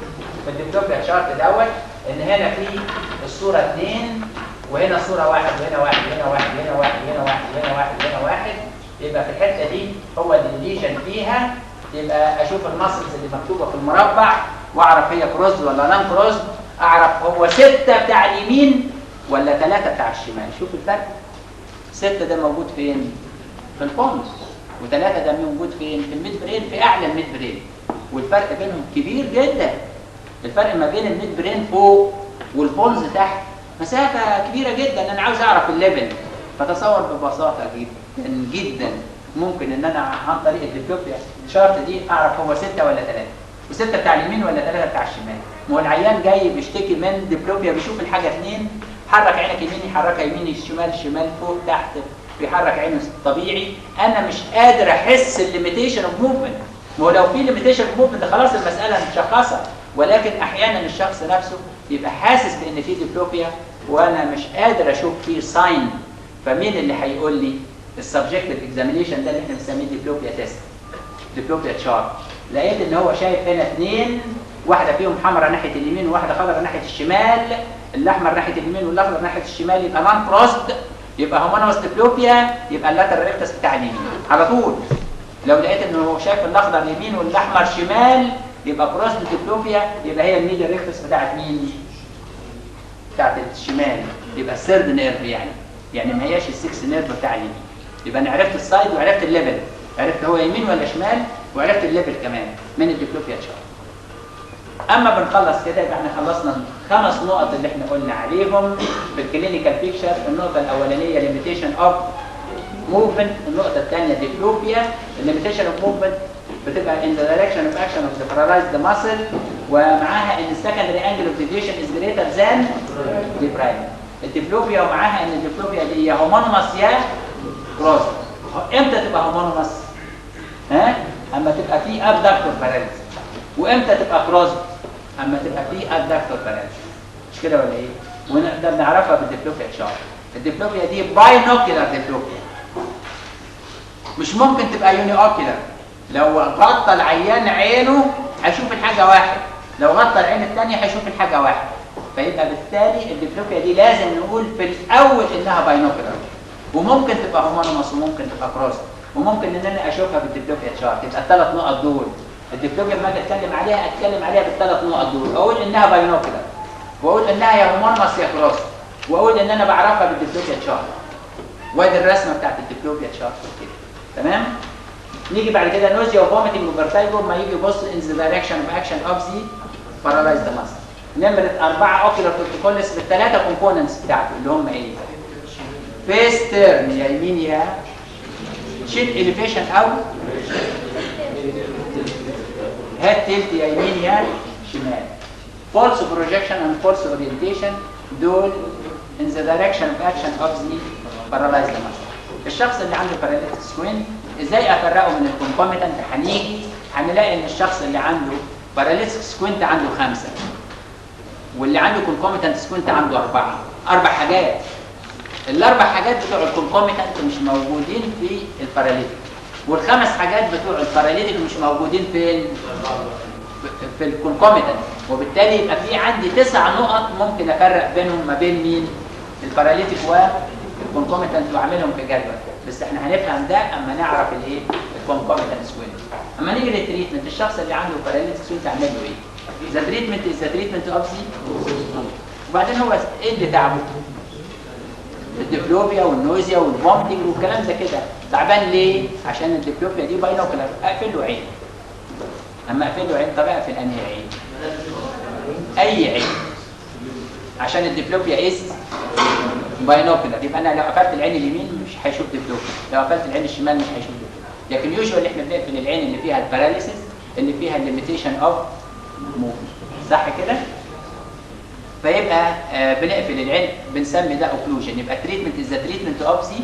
S1: في الديبلوبيا شارت دوت ان هنا في الصوره 2 وهنا صوره 1 وهنا 1 وهنا 1 وهنا 1 وهنا 1 وهنا 1 وهنا 1. يبقى في الحته دي هو الليجن فيها يبقى اشوف الماسلز اللي مكتوبه في المربع واعرف هي كروزد ولا نان كروزد، اعرف هو 6 بتاع اليمين ولا 3 بتاع الشمال. شوف الفرق، 6 ده موجود فين؟ في البونز، و3 ده موجود فين؟ في الميد برين، في اعلى الميد برين، والفرق بينهم كبير جدا. الفرق ما بين الميد برين فوق والبونز تحت مسافه كبيره جدا. انا عاوز اعرف الليفل، فتصور ببساطه جدا جدا ممكن ان انا عن طريق الديبلوبيا شارت دي اعرف هو 6 ولا 3، و6 بتاع اليمين ولا 3 بتاع الشمال. ما هو العيان جاي بيشتكي من ديبلوبيا، بيشوف الحاجه 2، حرك عينك يمين يحركها يمين، شمال فوق تحت، بيحرك عينه طبيعي. انا مش قادر احس الليميتيشن اوف موفمنت. ما هو لو في ليميتيشن اوف موفمنت خلاص المساله مشخصه، ولكن احيانا الشخص نفسه يبقى حاسس بان في ديبلوبيا وانا مش قادر اشوف فيه ساين. فمين اللي هيقول لي؟ السبجكتيف اكزامينيشن ده اللي احنا بنسميه ديبلوبيا تيست، ديبلوبيا تشارت. لقيت ان هو شايف هنا 2، واحده فيهم حمراء ناحيه اليمين وواحده خضراء ناحيه الشمال، الاحمر ناحيه اليمين والاخضر ناحيه الشمال، يبقى نان كروسد، يبقى هومونوس ديبلوبيا، يبقى اللاترال ريكتس بتاع اليمين على طول. لو لقيت انه هو شايف الاخضر يمين والاحمر شمال يبقى كروسد ديبلوبيا، يبقى هي الميديال ريكتس بتاعت مين؟ بتاعت الشمال، يبقى الثيرد نيرف يعني ما هياش السكس نيرف بتاع اليمين. يبقى انا عرفت السايد وعرفت الليفل، عرفت هو يمين ولا شمال، وعرفت الليفل كمان من الديبلوبيا تشارت. اما بنخلص كده يبقى احنا خلصنا ال5 نقط اللي احنا قلنا عليهم في الكلينيكال بيكتشر. النقطه الاولانيه ليميتيشن اوف موفمنت، النقطه الثانيه ديبلوبيا. الليميتيشن اوف موفمنت بتبقى in the direction of action of the paralyzed muscle، ومعاها ان السكندري انجل اوف ديفيشن از جريتر ذان دي برايمري. الديبلوبيا ومعاها ان الديبلوبيا دي يا هومونوماس يا كروس. امتى تبقى هومونوماس؟ اما تبقى في ابدكتور باراليز. وامتى تبقى كروس؟ اما تبقى في ابدكتور باراليز. مش كده ولا ايه؟ ونقدر نعرفها بالديبلوبيا تشارت. الديبلوبيا دي باينوكيولار ديبلوبيا، مش ممكن تبقى يوني اوكيولار. لو غطى العيان عينه هيشوف الحاجه واحد، لو غطى العين الثانيه هيشوف الحاجه واحد. فيبقى بالتالي الديبلوبيا دي لازم نقول في الاول انها باينوكيولار، وممكن تبقى هومونوماس وممكن تبقى كروس، وممكن ان انا اشوفها بالديبلوبيا تشارت. يبقى ال3 نقط دول الديبلوبيا لما اجي اتكلم عليها بال3 نقط دول، اقول انها باينوكيولار، واقول انها يا هومونوماس يا كروس، واقول ان انا بعرفها بالديبلوبيا تشارت. وادي الرسمه بتاعت الديبلوبيا تشارت كده. تمام؟ نيجي بعد كده نوزيا وفوميتنج وفيرتايجو. ما يجي يبص ان ذا دايركشن اوف اكشن اوف ذا بارالايزد ماسل. نمره 4 اوكيولار كورتيكولس بالثلاثه كومبوننتس بتاعته اللي هم ايه؟ فيس تيرن يا يمين يا شيت اليفيشن او هيد تيلت يا يمين يا شمال. فولس بروجكشن اند فولس اورينتيشن دول in the direction of action of the paralyzed muscle. الشخص اللي عنده paralytic squint ازاي افرقه من الكونكوميتنت؟ هنلاقي ان الشخص اللي عنده paralytic squint عنده 5، واللي عنده concomitant squint عنده 4 حاجات. ال4 حاجات بتوع الكونكوميتنت مش موجودين في الباراليتيك، وال5 حاجات بتوع الباراليتيك مش موجودين في الكونكوميتنت، وبالتالي يبقى في عندي 9 نقط ممكن افرق بينهم ما بين مين؟ الباراليتيك والكونكوميتنت، واعملهم في جدول. بس احنا هنفهم ده اما نعرف الايه؟ الكونكوميتنت سوينج. اما نيجي للتريتمنت، الشخص اللي عنده باراليتيك سوينج تعمل له ايه؟ ذا تريتمنت از ذا تريتمنت اوف ذا. وبعدين هو ايه اللي تعبه؟ الديبلوبيا والنوزيا والفومتنج والكلام ده كده. تعبان ليه؟ عشان الديبلوبيا دي باينوكلر. اقفل له عين. اما اقفل له عين، طب اقفل انهي عين؟ اي عين، عشان الديبلوبيا از باينوكلر. يبقى انا لو قفلت العين اليمين مش هيشوف ديبلوبيا، لو قفلت العين الشمال مش هيشوف ديبلوبيا. لكن يوجوال احنا بنقفل العين اللي فيها الباراليسيس، اللي فيها الليميتيشن اوف موفمنت. صح كده؟ فيبقى بنقفل العين، بنسمي ده اوكلوجن. يبقى تريتمنت از ذا تريتمنت اوف ذا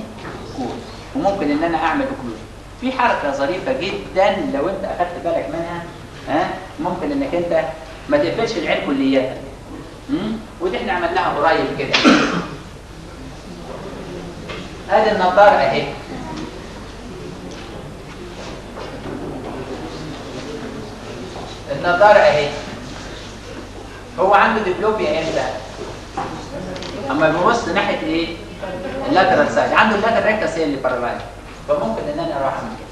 S1: كوز. وممكن ان انا اعمل اوكلوجن. في حركه ظريفه جدا لو انت اخدت بالك منها، ممكن انك انت ما تقفلش العين كليا. ودي احنا عملناها قريب كده. هذه النظاره اهي. النظاره اهي. هو عنده ديبلوبيا امتى؟ اما بيبص ناحيه ايه؟ اللاترال سايد. عنده اللاترال ريكتس هي اللي بارالايز. فممكن ان انا اروح اعمل كده.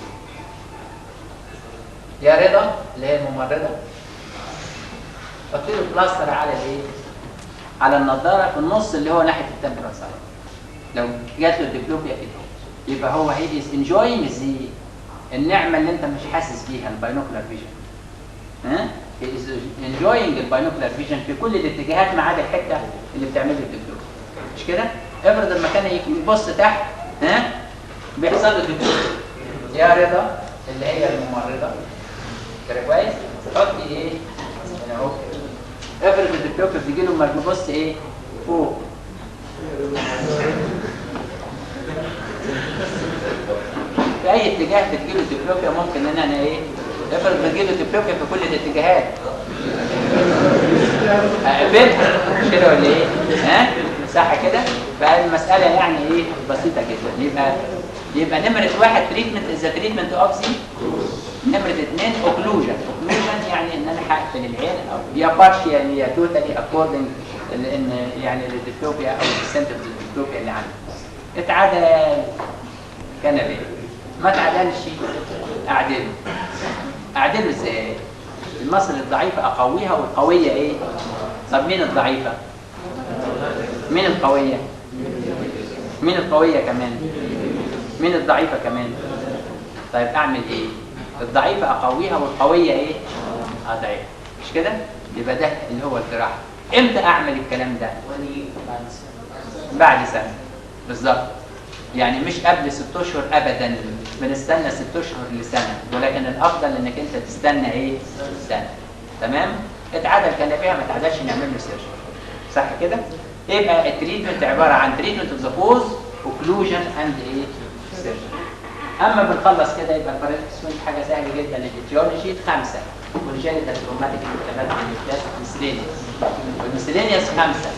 S1: يا رضا اللي هي الممرضه، حط له بلاستر على الايه؟ على النضاره في النص اللي هو ناحيه التمبرال سايد. لو جات له الدبلوبيا كده يبقى هو هي از انجوينج النعمه اللي انت مش حاسس بيها، الباينوكولار فيجن. ها؟ هي از انجوينج الباينوكولار فيجن في كل الاتجاهات ما عدا الحته اللي بتعمل له الدبلوبيا. مش كده؟ افرض المكان يبص تحت، ها؟ بيحصل له دبلوبيا. يا رضا اللي هي الممرضه كده كويس؟ حطي ايه؟ هنا اهو. افرض الدبلوبيا بتجي له لما بيبص ايه؟ فوق. في اي اتجاه بتجيله ديبلوبيا ممكن ان انا ايه؟ افرض بتجيله ديبلوبيا في كل الاتجاهات. اقفلها مش كده ولا ايه؟ ها؟ صح كده؟ فالمساله يعني ايه؟ بسيطه جدا. يبقى نمره واحد تريتمنت از تريتمنت اوف ذا. نمره اثنين اوكلوجن. اوكلوجن يعني ان انا هقفل العين او يا بارشيال يا توتالي اكوردنج ان يعني الديبلوبيا او السنتر الديبلوبيا اللي عندي. اتعدل كنبه، ما تعدلش اعدله ازاي؟ المصل الضعيفه اقويها والقويه ايه؟ طب مين الضعيفه؟ مين القويه؟ مين القويه كمان؟ مين الضعيفه كمان؟ طيب اعمل ايه؟ الضعيفه اقويها والقويه ايه؟ اضعفها. مش كده؟ يبقى ده اللي هو الجراحه. امتى اعمل الكلام ده؟ بعد سنه بالظبط. يعني مش قبل 6 اشهر ابدا، بنستنى 6 اشهر لسنه، ولكن الافضل انك انت تستنى ايه؟ سنه. تمام؟ اتعدل كنبيها ما اتعدلش نعمل له سيرجري. صح كده؟ يبقى التريتمنت عباره عن تريتمنت اوف ذا كوز، اوكلوجن اند ايه؟ سيرجري. اما بنخلص كده يبقى الباراليتكس حاجه سهله جدا. الايتيولوجي 5 والجينيتال تروماتيك انفلامات والميسلينيوس. والميسلينيوس 5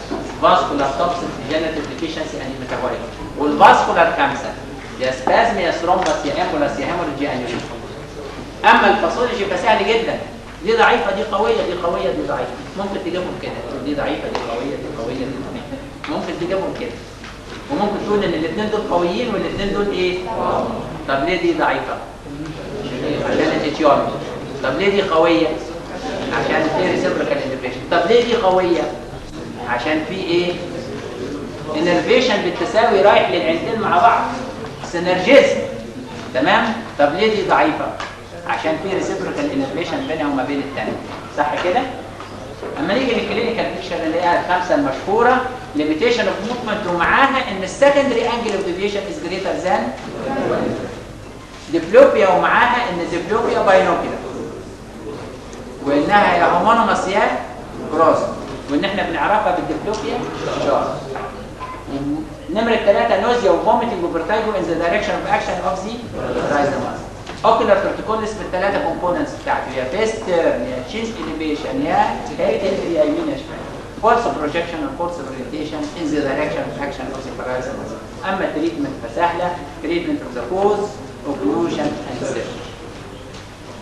S1: فاسكولار توكسين جينيتال ديفيشنسي اند ميتابوليك. والفاسكولار 5 يا سبازم يا ثرومبس يا امبولاس يا هيموريدج يا انيوريزم. اما الباثولوجي فسهل جدا. دي ضعيفه دي قويه دي قويه دي ضعيفه. ممكن تجيبهم كده، دي ضعيفه دي قويه دي قويه دي ضعيفه. ممكن تجيبهم كده. وممكن تقول ان الاثنين دول قويين والاثنين دول ايه؟ طب ليه دي ضعيفه؟ عشان الاتيولوجي. طب ليه دي قويه؟ عشان في ريسيبروكال انترفيشن. طب ليه دي قويه؟ عشان في ايه؟ انرفيشن بالتساوي رايح للعينتين مع بعض، سينرجيزم. تمام؟ طب ليه دي ضعيفه؟ عشان في ريسيبروكال انرفيشن بينها وما بين الثانيه. صح كده؟ اما نيجي للكلينيكال بيكتشر اللي هي الخمسه المشهوره، ليميتيشن اوف موفمنت، ومعاها ان السكندري انجل اوف ديفيشن از جريتر ذان ديبلوبيا، ومعاها ان الديبلوبيا باينوكيولار، وانها يا هومونوماس يا كروس، وان احنا بنعرفها بالديبلوبيا شارت. نمره 3 نوزيا وفوميتنج وفيرتايجو ان ذا دايركشن اوف اكشن اوف ذا رايزوماس. اوكيولار تورتيكوليس بالثلاثه كومبوننتس بتاعته، يا فيست تيرن يا تشيز اليفيشن يا هيريتيج يا يمين يا شمال. فولس بروجكشن وفولس اورينتيشن ان ذا دايركشن اوف اكشن اوف ذا رايزوماس. اما التريتمنت فسهله، تريتمنت اوف ذا كوز اوكلوجن اند سيرجري.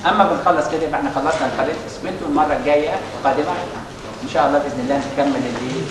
S1: اما بنخلص كده يبقى احنا خلصنا الخليط اسمنت، والمره الجايه القادمه ان شاء الله باذن الله نكمل اللي